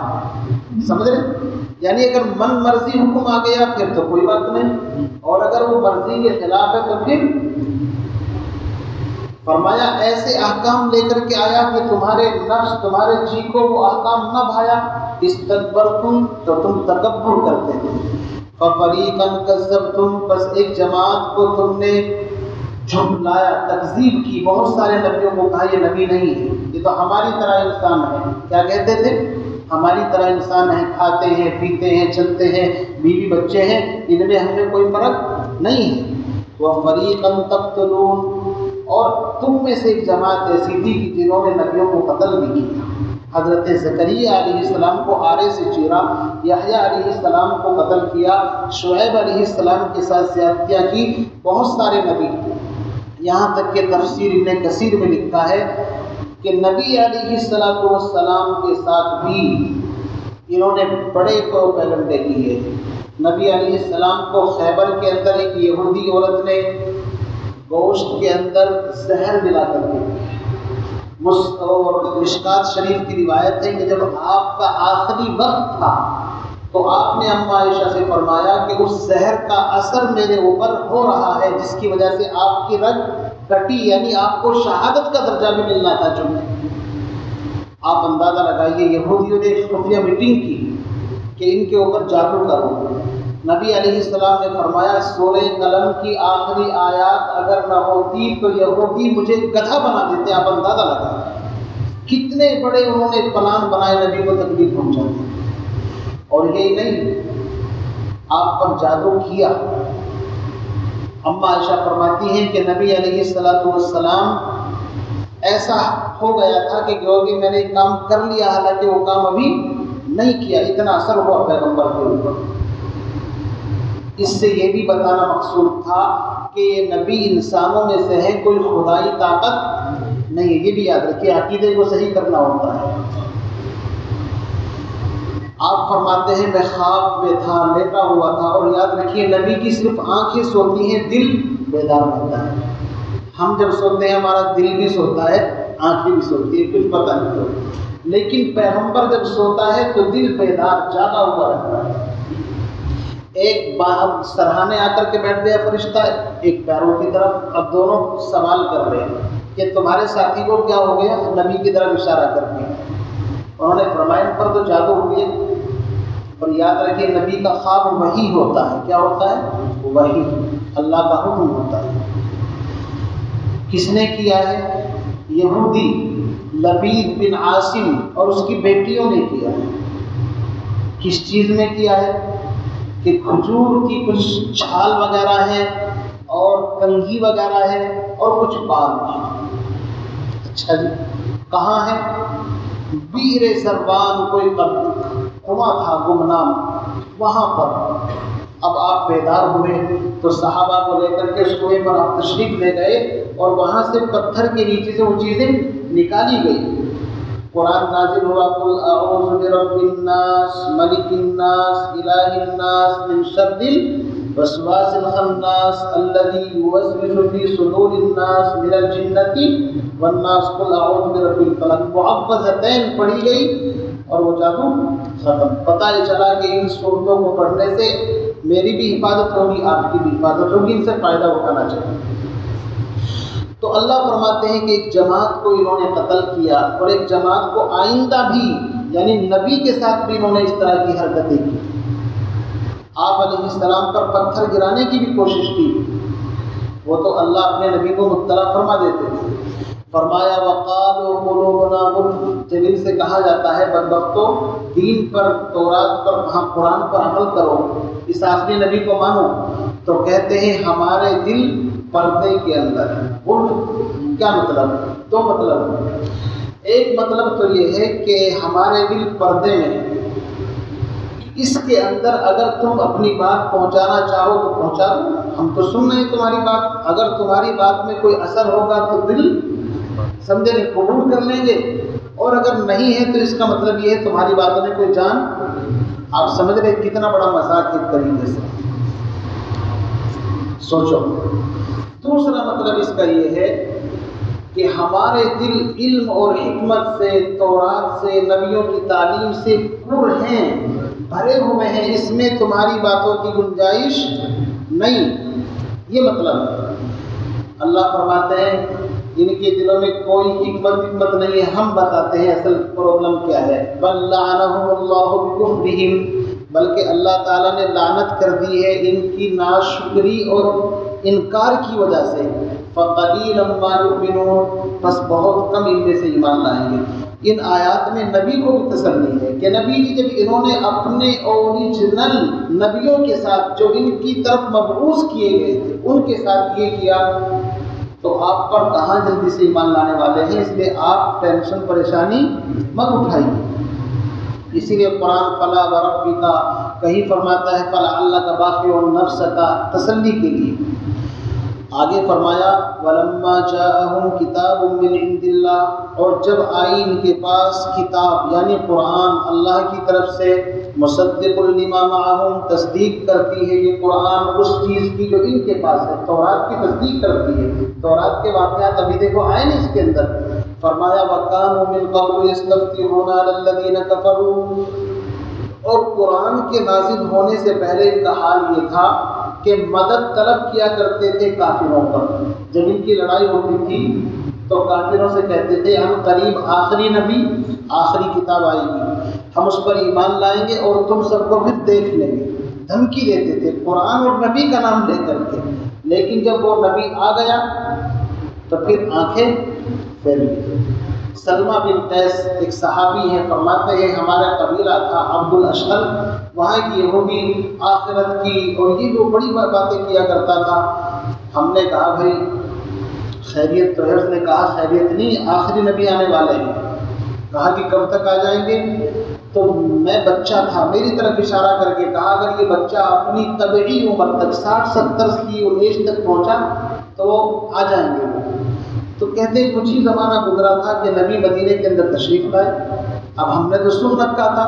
سمجھ رہے؟ یعنی اگر من مرضی حکم آ گیا پھر تو کوئی بات نہیں، اور اگر وہ مرضی کے خلاف ہے تو پھر فرمایا ایسے احکام لے کر کے آیا کہ تمہارے نفس تمہارے جی کو وہ احکام نہ بھایا، استکبرتم تو تم تکبر کرتے تھے، ففریقا کذبتم بس ایک جماعت کو تم نے جھٹلایا، تکذیب کی، بہت سارے نبیوں کو کہا یہ نبی نہیں ہے، یہ تو ہماری طرح انسان ہے، کیا کہتے تھے؟ ہماری طرح انسان ہیں، کھاتے ہیں پیتے ہیں چلتے ہیں، بیوی بچے ہیں، ان میں ہمیں کوئی فرق نہیں ہے، وَفَرِيقًا تَقْتُلُونَ اور تم میں سے ایک جماعت ایسی تھی کہ جنہوں نے نبیوں کو قتل بھی کیا، حضرت زکریا علیہ السلام کو آرے سے چیرا، یحییٰ علیہ السلام کو قتل کیا، شعیب علیہ السلام کے ساتھ زیادتیاں کی، بہت سارے نبی، یہاں تک کہ تفسیر ابن کثیر میں لکھا ہے کہ نبی علیہ السلام کے ساتھ بھی انہوں نے بڑے پروپیگنڈے کیے۔ نبی علیہ السلام کو خیبر کے اندر ایک یہودی عورت نے گوشت کے اندر زہر ملا کر کے، اور مشکات شریف کی روایت ہے کہ جب آپ کا آخری وقت تھا تو آپ نے اما عائشہ سے فرمایا کہ اس زہر کا اثر میرے اوپر ہو رہا ہے جس کی وجہ سے آپ کی رگ کٹی، یعنی آپ کو شہادت کا درجہ بھی ملنا تھا۔ جو آپ اندازہ لگائیے یہودیوں نے ایک خفیہ میٹنگ کی کہ ان کے اوپر جادو کرو۔ نبی علیہ السلام نے فرمایا سورہ قلم کی آخری آیات اگر نہ ہوتی تو یہودی مجھے گدھا بنا دیتے۔ آپ اندازہ لگائیں کتنے بڑے انہوں نے پلان بنائے نبی کو تکلیف پہنچانے، اور یہی نہیں آپ پر جادو کیا۔ اما عائشہ فرماتی ہیں کہ نبی علیہ السلام ایسا ہو گیا تھا کہ گویا میں نے کام کر لیا، حالانکہ وہ کام ابھی نہیں کیا، اتنا اثر ہوا پیغمبر کے اوپر۔ اس سے یہ بھی بتانا مقصود تھا کہ یہ نبی انسانوں میں سے ہے، کوئی خدائی طاقت نہیں ہے، یہ بھی یاد رکھیے، عقیدے کو صحیح کرنا ہوتا ہے۔ آپ فرماتے ہیں میں خواب میں تھا، لیٹا ہوا تھا، اور یاد رکھیے نبی کی صرف آنکھیں سوتی ہیں، دل بیدار رہتا ہے۔ ہم جب سوتے ہیں ہمارا دل بھی سوتا ہے، آنکھیں بھی سوتی ہے، کچھ پتہ نہیں ہوتا، لیکن پیغمبر جب سوتا ہے تو دل بیدار جاگا ہوا رہتا ہے۔ ایک سرہانے آ کر کے بیٹھ گیا فرشتہ ایک پیروں کی طرف، اب دونوں سوال کر رہے ہیں کہ تمہارے ساتھی کو کیا ہو گیا، نبی کی طرف اشارہ کر کے انہوں نے فرمایا ان پر تو جادو ہو گیا۔ اور یاد رکھیے نبی کا خواب وحی ہوتا ہے، کیا ہوتا ہے؟ وحی، اللہ کا حکم ہوتا ہے۔ کس نے کیا ہے؟ یہودی لبید بن عاصم اور اس کی بیٹیوں نے کیا ہے۔ کس چیز میں کیا ہے؟ کہ کھجور کی کچھ چھال وغیرہ ہے اور کنگھی وغیرہ ہے اور کچھ بال بھی۔ اچھا جی، کہاں ہے؟ بیر سروان، کوئی کنواں تھا گمنام، وہاں پر۔ اب آپ بیدار ہوئے تو صحابہ کو لے کر کے اس کنویں پر آپ تشریف لے گئے اور وہاں سے پتھر کے نیچے سے وہ چیزیں نکالی گئی۔ قرآن نازل ہوا قل اعوذ برب الناس ملک الناس الہ الناس من شر الوسواس الخناس الذی یوسوس فی صدور الناس من الجنۃ والناس قل اعوذ برب الفلق، معوذتین پڑھی گئی اور وہ جادو ختم۔ پتہ یہ چلا کہ ان سورتوں کو پڑھنے سے میری بھی حفاظت ہوگی، آپ کی بھی حفاظت ہوگی، ان سے فائدہ اٹھانا چاہیے۔ تو اللہ فرماتے ہیں کہ ایک جماعت کو انہوں نے قتل کیا اور ایک جماعت کو آئندہ بھی، یعنی نبی کے ساتھ بھی انہوں نے اس طرح کی حرکتیں کی۔ آپ علیہ السلام پر پتھر گرانے کی بھی کوشش کی، وہ تو اللہ اپنے نبی کو مطلع فرما دیتے تھے۔ فرمایا وقالوا قلوبنا غلف، جب ان سے کہا جاتا ہے بدبختو دین پر، تورات پر، قرآن پر عمل کرو، اس آخری نبی کو مانو، تو کہتے ہیں ہمارے دل پردے کے اندر ہے۔ غلف کیا مطلب؟ دو مطلب، ایک مطلب تو یہ ہے کہ ہمارے دل پردے میں ہے، اس کے اندر اگر تم اپنی بات پہنچانا چاہو تو پہنچا دو، ہم تو سن رہے ہیں تمہاری بات، اگر تمہاری بات میں کوئی اثر ہوگا تو دل سمجھے نہیں قبول کر لیں گے، اور اگر نہیں ہے تو اس کا مطلب یہ ہے تمہاری باتوں میں کوئی جان۔ آپ سمجھ رہے کتنا بڑا مذاق ایک طریقے سے، سوچو۔ دوسرا مطلب اس کا یہ ہے کہ ہمارے دل علم اور حکمت سے، تورات سے، نبیوں کی تعلیم سے پر ہیں، بھرے ہوئے ہیں، اس میں تمہاری باتوں کی گنجائش نہیں۔ یہ مطلب ہے۔ اللہ فرماتے ہیں ان کے دلوں میں کوئی حکمت نہیں ہے، ہم بتاتے ہیں اصل پرابلم کیا ہے۔ بل لعنہم اللہ بکفرہم، بلکہ اللہ تعالیٰ نے لعنت کر دی ہے ان کی ناشکری اور انکار کی وجہ سے۔ فقلیلا ما یؤمنون، بس بہت کم ان میں سے ایمان لائیں گے۔ ان آیات میں نبی کو بھی تسلی ہے کہ نبی جی جب انہوں نے اپنے اوریجنل نبیوں کے ساتھ جو ان کی طرف مبعوث کیے گئے تھے ان کے ساتھ یہ کیا تو آپ پر کہاں جلدی سے ایمان لانے والے ہیں، اس لیے آپ ٹینشن پریشانی مت اٹھائیے۔ اسی لیے قرآن فلا وربک کہیں فرماتا ہے فلعلک باخع نفسک، تسلی کے لیے۔ آگے فرمایا ولما جاءہم کتاب من عند اللہ، اور جب آئی ان کے پاس کتاب یعنی قرآن اللہ کی طرف سے، مصدق لما معہم، تصدیق کرتی ہے یہ قرآن اس چیز کی جو ان کے پاس ہے، تورات کی تصدیق کرتی ہے۔ تورات کے واقعات ابھی دیکھو آئے نا اس کے اندر، فرمایا وَكَانُوا مِن قَبْلُ يَسْتَفْتِحُونَ عَلَى الَّذِينَ كَفَرُوا، اور قرآن کے نازل ہونے سے پہلے ان کا حال یہ تھا کہ مدد طلب کیا کرتے تھے کافروں پر۔ جب ان کی لڑائی ہوتی تھی تو کافروں سے کہتے تھے ہم قریب آخری نبی آخری کتاب آئے گی، ہم اس پر ایمان لائیں گے اور تم سب کو پھر دیکھ لیں گے، دھمکی دیتے تھے قرآن اور نبی کا نام لے کر کے۔ لیکن جب وہ نبی آ گیا تو پھر آنکھیں پھیر لی۔ سلمہ بن قیس ایک صحابی ہے، فرماتے ہیں ہمارا قبیلہ تھا عبد الاشہل، وہاں کی یہودی آخرت کی اور یہ جو بڑی باتیں کیا کرتا تھا۔ ہم نے کہا بھائی خیریت تو ہے، اس نے کہا خیریت نہیں، آخری نبی آنے والے ہیں۔ کہا کہ کب تک آ جائیں گے؟ تو میں بچہ تھا، میری طرف اشارہ کر کے کہا اگر یہ بچہ اپنی طبعی عمر تک 60-70 کی ایج تک پہنچا تو وہ آ جائیں گے۔ تو کہتے کچھ ہی زمانہ گزرا تھا کہ نبی مدینے کے اندر تشریف لائے۔ اب ہم نے تو سن رکھا تھا،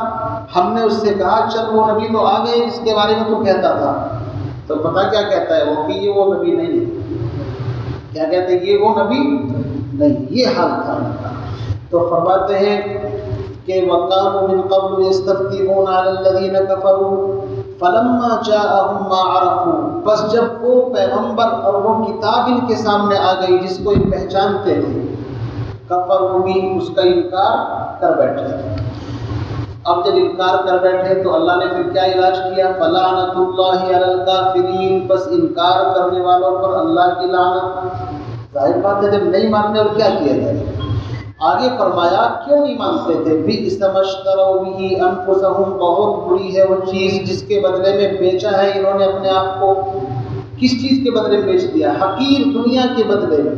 ہم نے اس سے کہا چل وہ نبی تو آ گئے، اس کے بارے میں تو کہتا تھا۔ تو پتہ کیا کہتا ہے وہ کہ یہ وہ نبی نہیں ہے۔ کیا کہتے ہیں یہ وہ نبی نہیں، یہ حال تھا ان کا۔ تو فرماتے ہیں کہ وَكَانُوا مِن قَبْلُ يَسْتَفْتِحُونَ عَلَى الَّذِينَ كَفَرُوا فَلَمَّا جَاءَهُم مَّا عَرَفُوا، بس جب وہ پیغمبر اور وہ کتاب ان کے سامنے آ گئی جس کو یہ پہچانتے تھے، کفروا بہ، اس کا انکار کر بیٹھے۔ اب جب انکار کر بیٹھے تو اللہ نے پھر کیا علاج کیا؟ فَلَعْنَةُ اللَّهِ عَلَى الْكَافِرِينَ، بس انکار کرنے والوں پر اللہ کی لعنت۔ ظاہر بات ہے جب نہیں مانتے اور کیا کیا جائے۔ آگے فرمایا کیوں نہیں مانتے تھے؟ بئس ما اشتروا بہ انفسہم، بہت بری ہے وہ چیز جس کے بدلے میں بیچا ہے انہوں نے اپنے آپ کو۔ کس چیز کے بدلے میں بیچ دیا؟ حقیر دنیا کے بدلے میں۔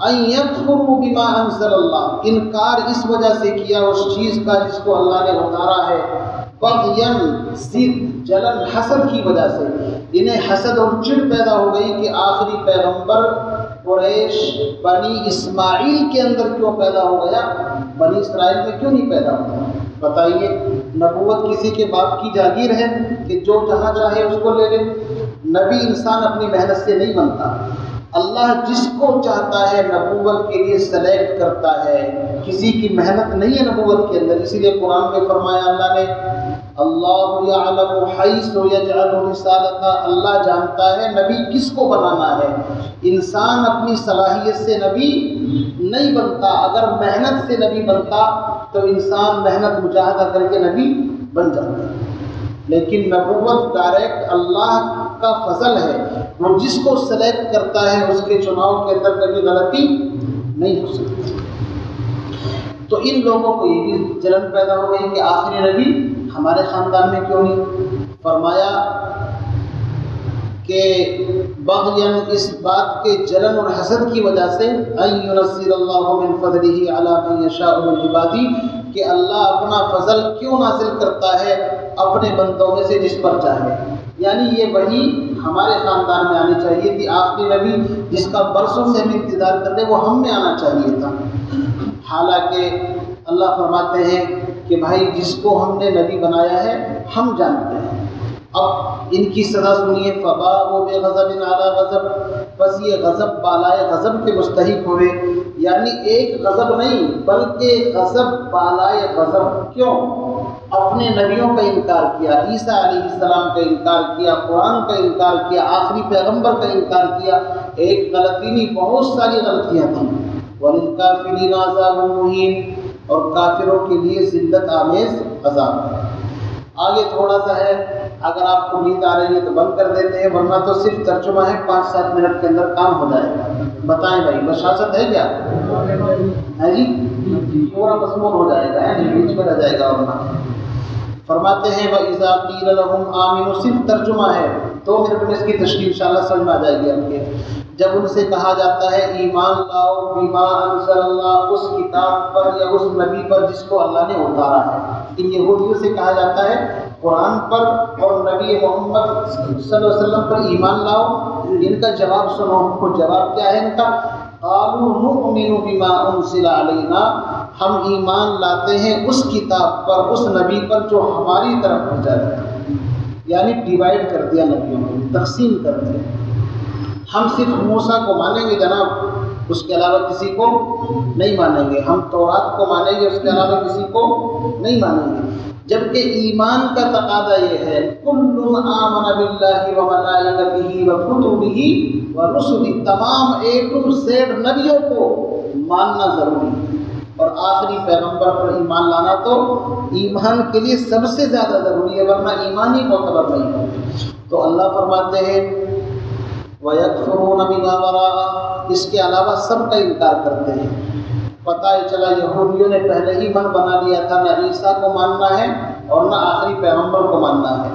ان یکفروا بما انزل اللہ، انکار اس وجہ سے کیا اس چیز کا جس کو اللہ نے اتارا ہے، بغیاً، ضد، جلن، حسد کی وجہ سے۔ انہیں حسد اور چڑ پیدا ہو گئی کہ آخری پیغمبر قریش بنی اسماعیل کے اندر کیوں پیدا ہو گیا، بنی اسرائیل میں کیوں نہیں پیدا ہوا؟ بتائیے، نبوت کسی کے باپ کی جاگیر ہے کہ جو جہاں چاہے اس کو لے لے؟ نبی انسان اپنی محنت سے نہیں بنتا، اللہ جس کو چاہتا ہے نبوت کے لیے سلیکٹ کرتا ہے، کسی کی محنت نہیں ہے نبوت کے اندر۔ اسی لیے قرآن میں فرمایا اللہ نے اللہ یعلم حیث یجعل رسالتہ، اللہ جانتا ہے نبی کس کو بنانا ہے۔ انسان اپنی صلاحیت سے نبی نہیں بنتا، اگر محنت سے نبی بنتا تو انسان محنت مجاہدہ کر کے نبی بن جاتا، لیکن نبوت ڈائریکٹ اللہ کا فضل ہے، وہ جس کو سلیکٹ کرتا ہے اس کے چناؤ کے اندر کبھی غلطی نہیں ہو سکتی۔ تو ان لوگوں کو یہ بھی جلن پیدا ہو گئی کہ آخری نبی ہمارے خاندان میں کیوں نہیں؟ فرمایا کہ بغیاً، اس بات کے جلن اور حسد کی وجہ سے، ان ينزل اللہ من فضلہ علی من یشاء من عبادہ، کہ اللہ اپنا فضل کیوں نازل کرتا ہے اپنے بندوں میں سے جس پر چاہے۔ یعنی یہ وحی ہمارے خاندان میں آنی چاہیے تھی، آخری نبی جس کا برسوں سے ہم انتظار کر رہے وہ ہم میں آنا چاہیے تھا۔ حالانکہ اللہ فرماتے ہیں کہ بھائی جس کو ہم نے نبی بنایا ہے ہم جانتے ہیں۔ اب ان کی سزا سنیے، فباءوا بغضب علی غضب، بس یہ غضب بالائے غضب کے مستحق ہوئے، یعنی ایک غضب نہیں بلکہ غضب بالائے غضب۔ کیوں؟ اپنے نبیوں کا انکار کیا، عیسیٰ علیہ السلام کا انکار کیا، قرآن کا انکار کیا، آخری پیغمبر کا انکار کیا، ایک غلطی نہیں بہت ساری غلطیاں تھیں۔ وَلِلْكَافِرِينَ عَذَابٌ مُّهِينٌ، اور کافروں کے لیے ذلت آمیز عذاب ہے۔ آگے تھوڑا سا ہے، اگر آپ کو نیند آ رہی ہے تو بند کر دیتے ہیں، ورنہ تو صرف ترجمہ ہے، 5-7 منٹ کے اندر کام ہو جائے گا۔ بتائیں بھائی بشاشت ہے کیا ہے جی؟ پورا مضمون ہو جائے گا، بیچ میں رہ جائے گا ورنہ۔ فرماتے ہیں وَإِذَا قِيلَ لَهُمْ آمِنُوا، صرف ترجمہ ہے، 2 منٹ میں اس کی تشریح انشاءاللہ سمجھ میں آ جائے گی آپ کے۔ جب ان سے کہا جاتا ہے ایمان لاؤ بما انزل اللہ، اس کتاب پر یا اس نبی پر جس کو اللہ نے اتارا ہے، ان یہودیوں سے کہا جاتا ہے قرآن پر اور نبی محمد صلی اللہ علیہ وسلم پر ایمان لاؤ، ان کا جواب سنو۔ کو جواب کیا ہے ان کا؟ قالوا نؤمن بما انزل علینا، ہم ایمان لاتے ہیں اس کتاب پر، اس نبی پر جو ہماری طرف بھیجا گیا، یعنی ڈیوائڈ کر دیا نبیوں کو، تقسیم کر دیا۔ ہم صرف موسیٰ کو مانیں گے جناب، اس کے علاوہ کسی کو نہیں مانیں گے، ہم تورات کو مانیں گے، اس کے علاوہ کسی کو نہیں مانیں گے۔ جبکہ ایمان کا تقاضا یہ ہے کل آمن باللہ وملائکتہ وکتبہ ورسلہ، تمام A to Z نبیوں کو ماننا ضروری ہے، اور آخری پیغمبر پر ایمان لانا تو ایمان کے لیے سب سے زیادہ ضروری ہے، ورنہ ایمان ہی معتبر نہیں ہے۔ تو اللہ فرماتے ہیں وَيَكْفُرُونَ بِمَا وَرَاءَهُ، اس کے علاوہ سب کا انکار کرتے ہیں۔ پتہ ہی چلا یہودیوں نے پہلے ہی من بنا لیا تھا، نہ عیسیٰ کو ماننا ہے اور نہ آخری پیغمبر کو ماننا ہے۔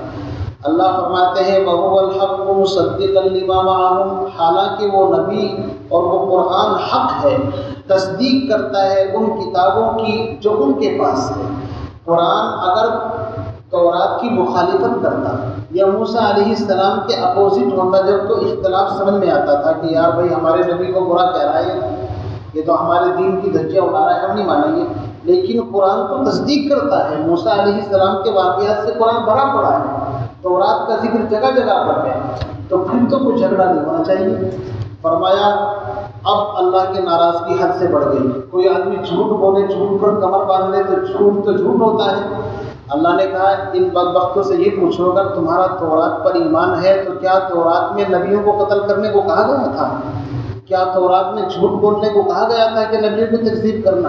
اللہ فرماتے ہیں وَهُوَ الْحَقُّ مُصَدِّقًا لِمَا مَعَهُمْ، حالانکہ وہ نبی اور وہ قرآن حق ہے، تصدیق کرتا ہے ان کتابوں کی جو ان کے پاس ہے۔ قرآن اگر تورات کی مخالفت کرتا یا موسیٰ علیہ السلام کے اپوزٹ ہوتا، جب تو اختلاف سمجھ میں آتا تھا کہ یار بھائی ہمارے نبی کو برا کہہ رہا ہے، یہ تو ہمارے دین کی دھجیاں اڑا رہا ہے، ہم نہیں مانیں گے۔ لیکن قرآن تو تصدیق کرتا ہے، موسیٰ علیہ السلام کے واقعات سے قرآن بھرا پڑا ہے، تورات کا ذکر جگہ جگہ پر ہے، تو پھر تو کوئی جھگڑا نہیں ہونا چاہیے۔ فرمایا اب اللہ کے ناراضگی حد سے بڑھ گئی، کوئی آدمی جھوٹ بولے، جھوٹ پر کمر باندھ لے تو جھوٹ ہوتا ہے۔ اللہ نے کہا ان بدبختوں سے یہ پوچھو اگر تمہارا تورات پر ایمان ہے تو کیا تورات میں نبیوں کو قتل کرنے کو کہا گیا تھا؟ کیا تورات میں جھوٹ بولنے کو کہا گیا تھا کہ نبیوں کو تکذیب کرنا؟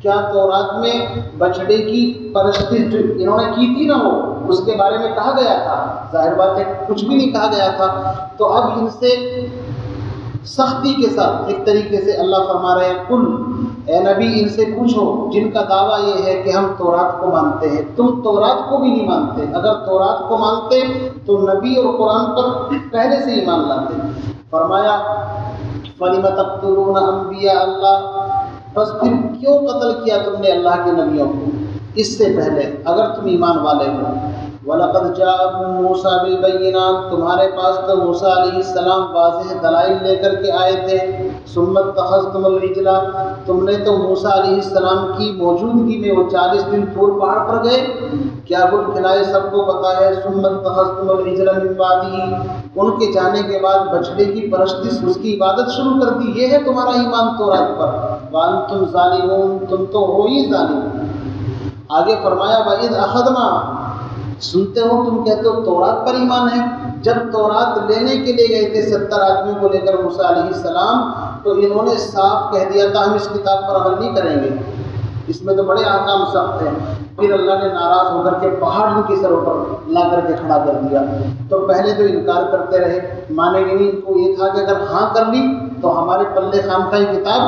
کیا تورات میں بچڑے کی پرستش جو انہوں نے کی تھی نا وہ اس کے بارے میں کہا گیا تھا؟ ظاہر بات ہے کچھ بھی نہیں کہا گیا تھا۔ تو اب ان سے سختی کے ساتھ ایک طریقے سے اللہ فرما رہے ہیں کل اے نبی ان سے پوچھو جن کا دعویٰ یہ ہے کہ ہم تورات کو مانتے ہیں، تم تورات کو بھی نہیں مانتے، اگر تورات کو مانتے تو نبی اور قرآن پر پہلے سے ایمان لاتے۔ فرمایا فَلِمَ تَقْتُلُونَ أَنْبِيَاءَ اللَّهِ، بس پھر کیوں قتل کیا تم نے اللہ کے نبیوں کو اس سے پہلے اگر تم ایمان والے ہو؟ وَلَقَدْ جَاءَكُم مُوسَىٰ بِالْبَيِّنَاتِ، تمہارے پاس تو موسیٰ علیہ السلام واضح دلائل لے کر کے آئے تھے۔ ثُمَّ اتَّخَذْتُمُ الْعِجْلَ، تم نے تو موسیٰ علیہ السلام کی موجودگی میں وہ 40 دن طور پہاڑ پر گئے، کیا گل کھلائے سب کو پتہ ہے۔ ثُمَّ اتَّخَذْتُمُ الْعِجْلَ مِن بَعْدِهِ، ان کے جانے کے بعد بچڑے کی پرستش اس کی عبادت شروع کر دی، یہ ہے تمہارا ایمان تورات پر۔ وَأَنْتُمْ ظَالِمُونَ، تم تو ہو ہی ظالم۔ آگے فرمایا وَإِذْ أَخَذْنَا، سنتے ہو تم کہتے ہو تورات پر ایمان ہے، جب تورات لینے کے لیے گئے تھے 70 آدمیوں کو لے کر موسیٰ علیہ السلام، تو انہوں نے صاف کہہ دیا تھا ہم اس کتاب پر عمل نہیں کریں گے، اس میں تو بڑے احکام سخت ہیں۔ پھر اللہ نے ناراض ہو کر کے پہاڑ ان کی سروں پر لا کر کے کھڑا کر دیا۔ تو پہلے تو انکار کرتے رہے، مانے گے نہیں، ان کو یہ تھا کہ اگر ہاں کر لی تو ہمارے پلے خامخواہ کتاب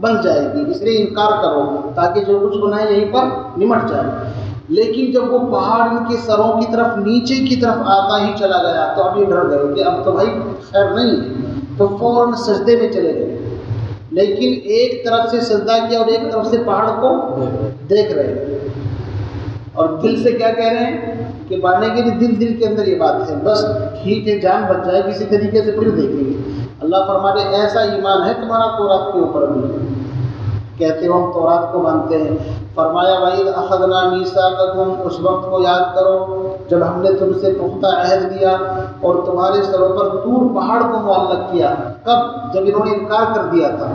بن جائے گی، اس لیے انکار کرو تاکہ جو کچھ بنائے یہیں پر نمٹ جائے۔ لیکن جب وہ پہاڑ ان کے سروں کی طرف نیچے کی طرف آتا ہی چلا گیا تو ابھی ڈر گئے کہ اب تو بھائی خیر نہیں ہے، تو فوراً سجدے میں چلے گئے۔ لیکن ایک طرف سے سجدہ کیا اور ایک طرف سے پہاڑ کو دیکھ رہے ہیں، اور دل سے کیا کہہ رہے ہیں کہ ماننے کے لیے دل کے اندر یہ بات ہے بس ٹھیک ہے جان بچ جائے کسی طریقے سے پھر دیکھیں گے۔ اللہ فرماتے ایسا ایمان ہے تمہارا تورات کے اوپر بھی، کہتے ہو ہم تورات کو مانتے ہیں۔ فرمایا وَإِذْ أَخَذْنَا مِيثَاقَكُمْ، اس وقت کو یاد کرو جب ہم نے تم سے پختہ عہد لیا اور تمہارے سروں پر طور پہاڑ کو معلق کیا۔ کب؟ جب انہوں نے انکار کر دیا تھا۔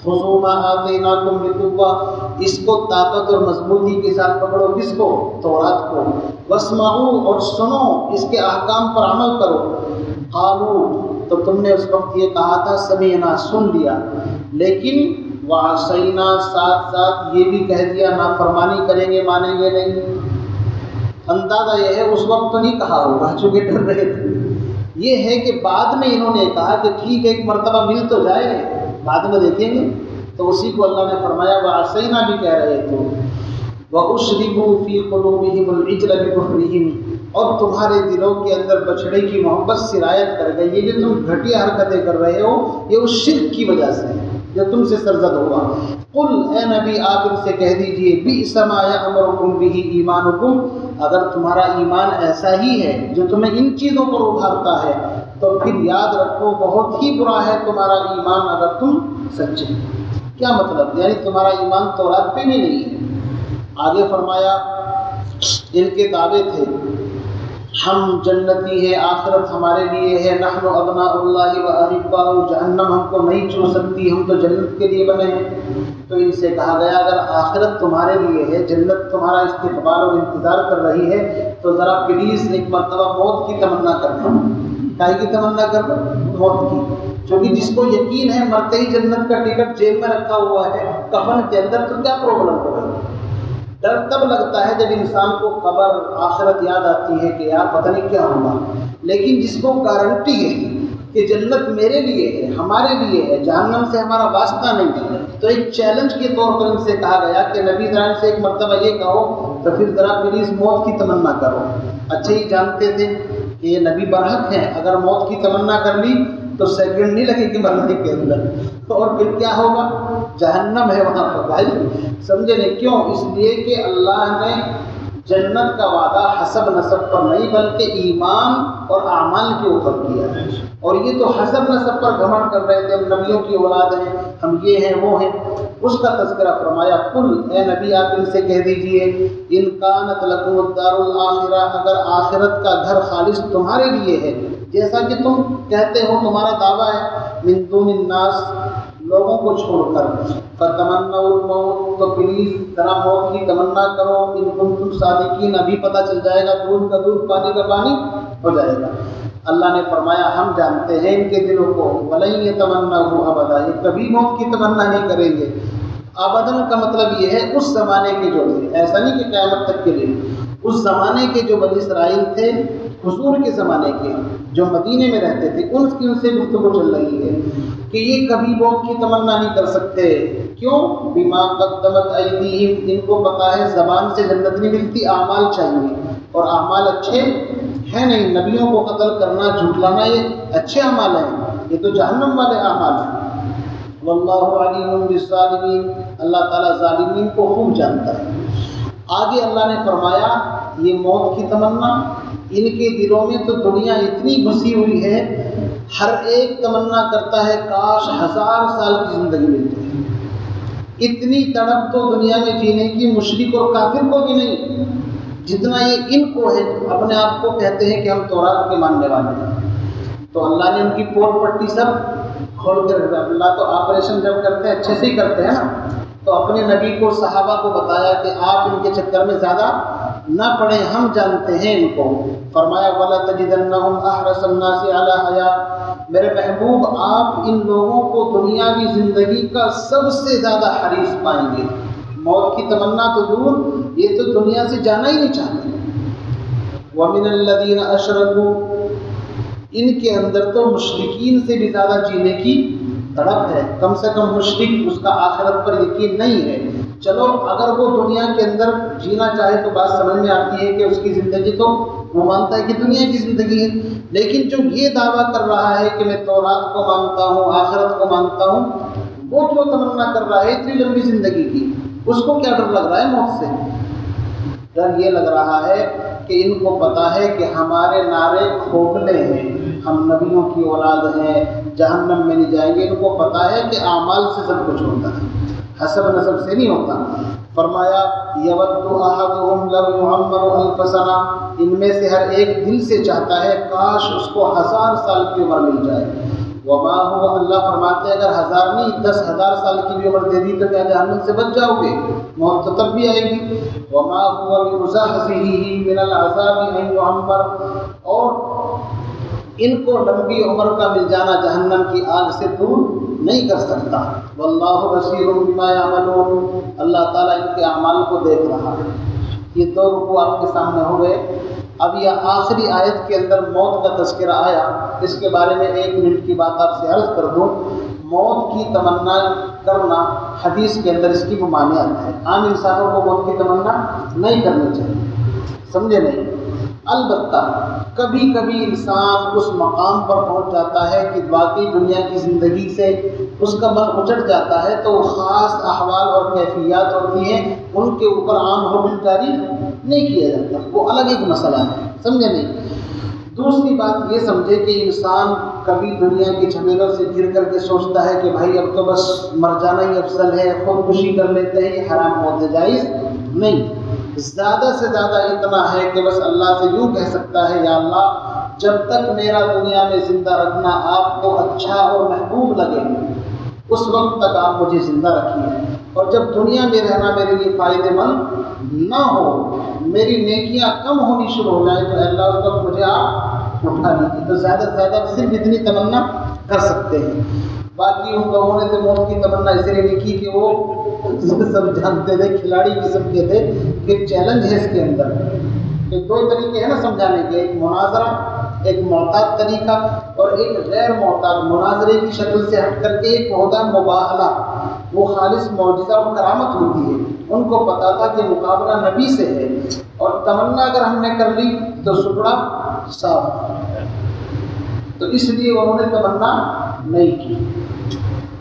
خُذُوا مَا آتَيْنَاكُمْ بِقُوَّةٍ، اس کو طاقت اور مضبوطی کے ساتھ پکڑو، کس کو؟ تورات کو۔ واسمعوا، اور سنو، اس کے احکام پر عمل کرو۔ قالوا، تو تم نے اس وقت یہ کہا تھا سمعنا، سن لیا، لیکن وعصینا، ساتھ ساتھ یہ بھی کہہ دیا نافرمانی کریں گے، مانیں گے نہیں۔ اندازہ یہ ہے اس وقت تو نہیں کہا ہوگا چونکہ ڈر رہے تھے، یہ ہے کہ بعد میں انہوں نے کہا کہ ٹھیک ہے ایک مرتبہ مل تو جائے، بعد میں دیکھیں گے، تو اسی کو اللہ نے فرمایا وعصینا بھی کہہ رہے تھے۔ وَأُشْرِبُوا فِي قُلُوبِهِمُ الْعِجْلَ بِكُفْرِهِمْ، اور تمہارے دلوں کے اندر بچڑے کی محبت سرایت کر گئی۔ یہ جو تم گھٹیا حرکتیں کر رہے ہو یہ اس شرک کی وجہ سے ہے جو تم سے سرزد ہوا۔ قل، اے نبی آپ ان سے کہہ دیجئے، بئس ما یأمرکم بہ ایمانکم، اگر تمہارا ایمان ایسا ہی ہے جو تمہیں ان چیزوں پر ابھارتا ہے تو پھر یاد رکھو بہت ہی برا ہے تمہارا ایمان اگر تم سچے۔ کیا مطلب؟ یعنی تمہارا ایمان تورات پہ بھی نہیں ہے۔ آگے فرمایا ان کے دعوے تھے ہم جنتی ہے، آخرت ہمارے لیے ہے، نحن ابناء اللہ و احباؤ، جہنم ہم کو نہیں چھو سکتی، ہم تو جنت کے لیے بنے ہیں۔ تو ان سے کہا گیا اگر آخرت تمہارے لیے ہے، جنت تمہارا استقبال اور انتظار کر رہی ہے، تو ذرا پلیز ایک مرتبہ موت کی تمنا کر لو۔ کائے کی تمنا کر لو؟ موت کی، کیونکہ جس کو یقین ہے مرتے ہی جنت کا ٹکٹ جیب میں رکھا ہوا ہے کفن کے اندر، تو کیا پرابلم ہوگا؟ ڈر تب لگتا ہے جب انسان کو قبر آخرت یاد آتی ہے کہ یار پتہ نہیں کیا ہوگا، لیکن جس کو گارنٹی ہے کہ جنت میرے لیے ہے، ہمارے لیے ہے، جہنم سے ہمارا واسطہ نہیں ہے، تو ایک چیلنج کے طور پر ان سے کہا گیا کہ نبی ذرا سے ایک مرتبہ یہ کہو تو پھر ذرا پلیز موت کی تمنا کرو۔ اچھا ہی جانتے تھے کہ یہ نبی برحق ہیں، اگر موت کی تمنا کر لی تو سیکنڈ نہیں لگے گی مرنے کے اندر، اور پھر کیا ہوگا؟ جہنم ہے وہاں پر۔ بھائی سمجھے نہیں کیوں؟ اس لیے کہ اللہ نے جنت کا وعدہ حسب نسب پر نہیں بلکہ ایمان اور اعمال کے اوپر کیا ہے، اور یہ تو حسب نسب پر گھمنڈ کر رہے تھے، ہم نبیوں کی اولاد ہیں، ہم یہ ہیں وہ ہیں، اس کا تذکرہ فرمایا۔ قل، اے نبی آپ ان سے کہہ دیجئے، ان کانت لکم الدار الآخرہ، اگر آخرت کا گھر خالص تمہارے لیے ہے، جیسا کہ تم کہتے ہو تمہارا دعویٰ ہے، من دون الناس، لوگوں کو چھوڑ کر، فتمنوا الموت، تو پلیز ذرا موت کی تمنا کرو، ان کنتم صادقین، ابھی پتہ چل جائے گا، دودھ کا دودھ پانی کا پانی ہو جائے گا۔ اللہ نے فرمایا ہم جانتے ہیں ان کے دلوں کو، ولن یتمنوا ابدا، یہ کبھی موت کی تمنا نہیں کریں گے۔ ابداً کا مطلب یہ ہے اس زمانے کے جو تھے، ایسا نہیں کہ قیامت تک کے لیے، اس زمانے کے جو بنی اسرائیل تھے، حضور کے زمانے کے جو مدینے میں رہتے تھے، ان سے گفتگو چل رہی ہے کہ یہ کبھی موت کی تمنا نہیں کر سکتے۔ کیوں؟ بما قدمت ایدیہم، ان کو پتہ ہے زبان سے جنت نہیں ملتی، اعمال چاہیے، اور اعمال اچھے ہیں نہیں۔ نبیوں کو قتل کرنا، جھٹلانا یہ اچھے اعمال ہیں، یہ تو جہنم والے اعمال ہیں۔ واللہ علیم بالظالمین، اللہ تعالیٰ ظالمین کو خوب جانتا ہے۔ آگے اللہ نے فرمایا یہ موت کی تمنا ان کے دلوں میں تو دنیا اتنی گھسی ہوئی ہے، ہر ایک تمنا کرتا ہے کاش 1000 سال کی زندگی ملتی ہے۔ اتنی تڑپ تو دنیا میں جینے کی مشرک اور کافر کو بھی نہیں جتنا یہ ان کو ہے، اپنے آپ کو کہتے ہیں کہ ہم تورات کے ماننے والے ہیں۔ تو اللہ نے ان کی پور پٹی سب کھول کر رکھا۔ اللہ تو آپریشن جب کرتے ہیں اچھے سے ہی کرتے ہیں نا، تو اپنے نبی کو صحابہ کو بتایا کہ آپ ان کے چکر میں زیادہ نہ پڑیں، ہم جانتے ہیں ان کو۔ فرمایا وَلَتَجِدَنَّهُمْ أَحْرَصَ النَّاسِ عَلَىٰ حَيَاةٍ، میرے محبوب آپ ان لوگوں کو دنیاوی زندگی کا سب سے زیادہ حریص پائیں گے۔ موت کی تمنا تو دور، یہ تو دنیا سے جانا ہی نہیں چاہتے۔ وَمِنَ الَّذِينَ أَشْرَكُوا، ان کے اندر تو مشرکین سے بھی زیادہ جینے کی تڑپ ہے۔ کم سے کم مشرک اس کا آخرت پر یقین نہیں ہے، چلو اگر وہ دنیا کے اندر جینا چاہے تو بات سمجھ میں آتی ہے کہ اس کی زندگی تو وہ مانتا ہے کہ دنیا کی زندگی ہے، لیکن جو یہ دعویٰ کر رہا ہے کہ میں تورات کو مانتا ہوں، آخرت کو مانتا ہوں، وہ جو تمنا کر رہا ہے اتنی لمبی زندگی کی، اس کو کیا ڈر لگ رہا ہے موت سے؟ ڈر یہ لگ رہا ہے کہ ان کو پتا ہے کہ ہمارے نعرے کھوکھلے ہیں، ہم نبیوں کی اولاد ہیں، جہنم میں نہیں جائیں گے۔ ان کو پتا ہے کہ اعمال سے سب کچھ ہوتا ہے، حسب نسب سے نہیں ہوتا۔ فرمایا یود احدہم لو یعمر 1000 سنہ، ان میں سے ہر ایک دل سے چاہتا ہے کاش اس کو 1000 سال کی عمر مل جائے۔ وما هو اللہ فرماتے ہیں اگر 1000 نہیں 10,000 سال کی بھی عمر دے دی تو کیا جہنم سے بچ جاؤ گے؟ موت تو تب بھی آئے گی۔ وما هو بمزحزحه من العذاب ان يعمر، اور ان کو لمبی عمر کا مل جانا جہنم کی آگ سے دور نہیں کر سکتا۔ واللہ بصیر بما یعملون، اللہ تعالیٰ ان کے اعمال کو دیکھ رہا ہے۔ یہ 2 رکوع آپ کے سامنے ہو گئے۔ اب یہ آخری آیت کے اندر موت کا تذکرہ آیا، اس کے بارے میں 1 منٹ کی بات آپ سے عرض کر دوں۔ موت کی تمنا کرنا حدیث کے اندر اس کی ممانعت ہے، عام انسانوں کو موت کی تمنا نہیں کرنی چاہیے، سمجھے نہیں؟ البتہ کبھی کبھی انسان اس مقام پر پہنچ جاتا ہے کہ واقعی دنیا کی زندگی سے اس کا من اچٹ جاتا ہے، تو وہ خاص احوال اور کیفیات ہوتی ہیں، ان کے اوپر عام حکم جاری نہیں کیا جاتا، وہ الگ ایک مسئلہ ہے، سمجھے نہیں؟ دوسری بات یہ سمجھے کہ انسان کبھی دنیا کی جھمیلوں سے گر کر کے سوچتا ہے کہ بھائی اب تو بس مر جانا ہی افضل ہے، خودکشی کر لیتے ہیں، یہ حرام موت جائز نہیں۔ زیادہ سے زیادہ اتنا ہے کہ بس اللہ سے یوں کہہ سکتا ہے یا اللہ جب تک میرا دنیا میں زندہ رکھنا آپ کو اچھا اور محبوب لگے اس وقت تک آپ مجھے زندہ رکھیے، اور جب دنیا میں رہنا میرے لیے فائدہ مند نہ ہو، میری نیکیاں کم ہونی شروع ہو جائیں، تو اللہ اس وقت مجھے آپ اٹھا لیجیے۔ تو زیادہ سے زیادہ صرف اتنی تمنا کر سکتے ہیں۔ باقی ان لوگوں نے تو موت کی تمنا اس لیے نہیں کی کہ وہ سب جانتے تھے، کھلاڑی قسم کے تھے کہ چیلنج ہے اس کے اندر۔ تو 2 طریقے ہیں نا سمجھانے کے، ایک مناظرہ، ایک معتاد طریقہ، اور ایک غیر معتاد۔ مناظرے کی شکل سے ہٹ کر کے ایک ہوتا ہے مباہلہ، وہ خالص معجزہ اور کرامت ہوتی ہے۔ ان کو پتا تھا کہ مقابلہ نبی سے ہے، اور تمنا اگر ہم نے کر لی تو سکڑا صاف، تو اس لیے انہوں نے تمنا نہیں کی۔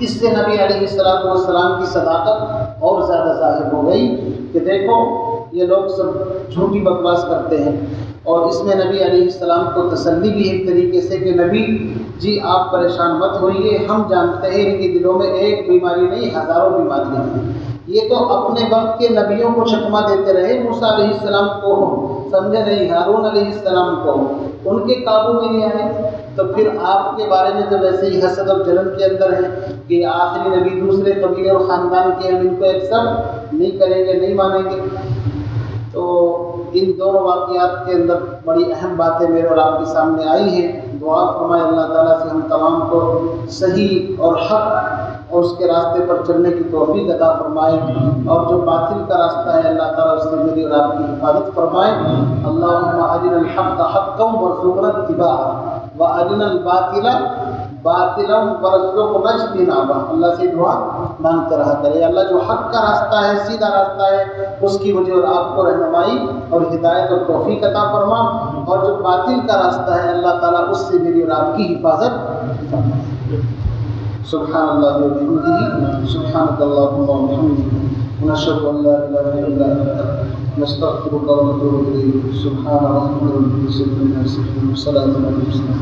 اس سے نبی علیہ السلام کی صداقت اور زیادہ ظاہر ہو گئی کہ دیکھو یہ لوگ سب جھوٹی بکواس کرتے ہیں، اور اس میں نبی علیہ السلام کو تسلی بھی ایک طریقے سے کہ نبی جی آپ پریشان مت ہوئیے، ہم جانتے ہیں ان کے دلوں میں ایک بیماری نہیں ہزاروں بیماریاں ہیں، یہ تو اپنے وقت کے نبیوں کو چکمہ دیتے رہے، موسیٰ علیہ السلام کو سمجھے نہیں، ہارون علیہ السلام کو، ان کے قابو میں نہیں آئے، تو پھر آپ کے بارے میں تو ویسے ہی حسد اور جلن کے اندر ہے کہ آخری نبی دوسرے قبیلے اور خاندان کے ہم ان کو ایکسپٹ نہیں کریں گے، نہیں مانیں گے۔ تو ان دونوں واقعات کے اندر بڑی اہم باتیں میرے اور آپ کے سامنے آئی ہیں۔ دعا فرمائے اللہ تعالیٰ سے ہم تمام کو صحیح اور حق اور اس کے راستے پر چلنے کی توفیق عطا فرمائے، اور جو باطل کا راستہ ہے اللہ تعالیٰ اس سے میری اور آپ کی حفاظت فرمائے۔ اللہم ارنا الحق حقا وارزقنا اتباعہ وارنا الباطل باطلا وارزقنا اجتنابہ۔ اللہ سے دعا مانگتے رہا کرے، اللہ جو حق کا راستہ ہے، سیدھا راستہ ہے، اس کی مجھے اور آپ کو رہنمائی اور ہدایت اور توفیق عطا فرما، اور جو باطل کا راستہ ہے اللہ تعالیٰ اس سے میری اور آپ کی حفاظت فرمائے۔ سبحان اللہ وبحمدہ، سبحانک اللہم وبحمدک، نشہد ان لا الہ الا انت، نستغفرک ونتوب الیک۔ سبحان ربک رب العزۃ عما یصفون، وسلام علی المرسلین۔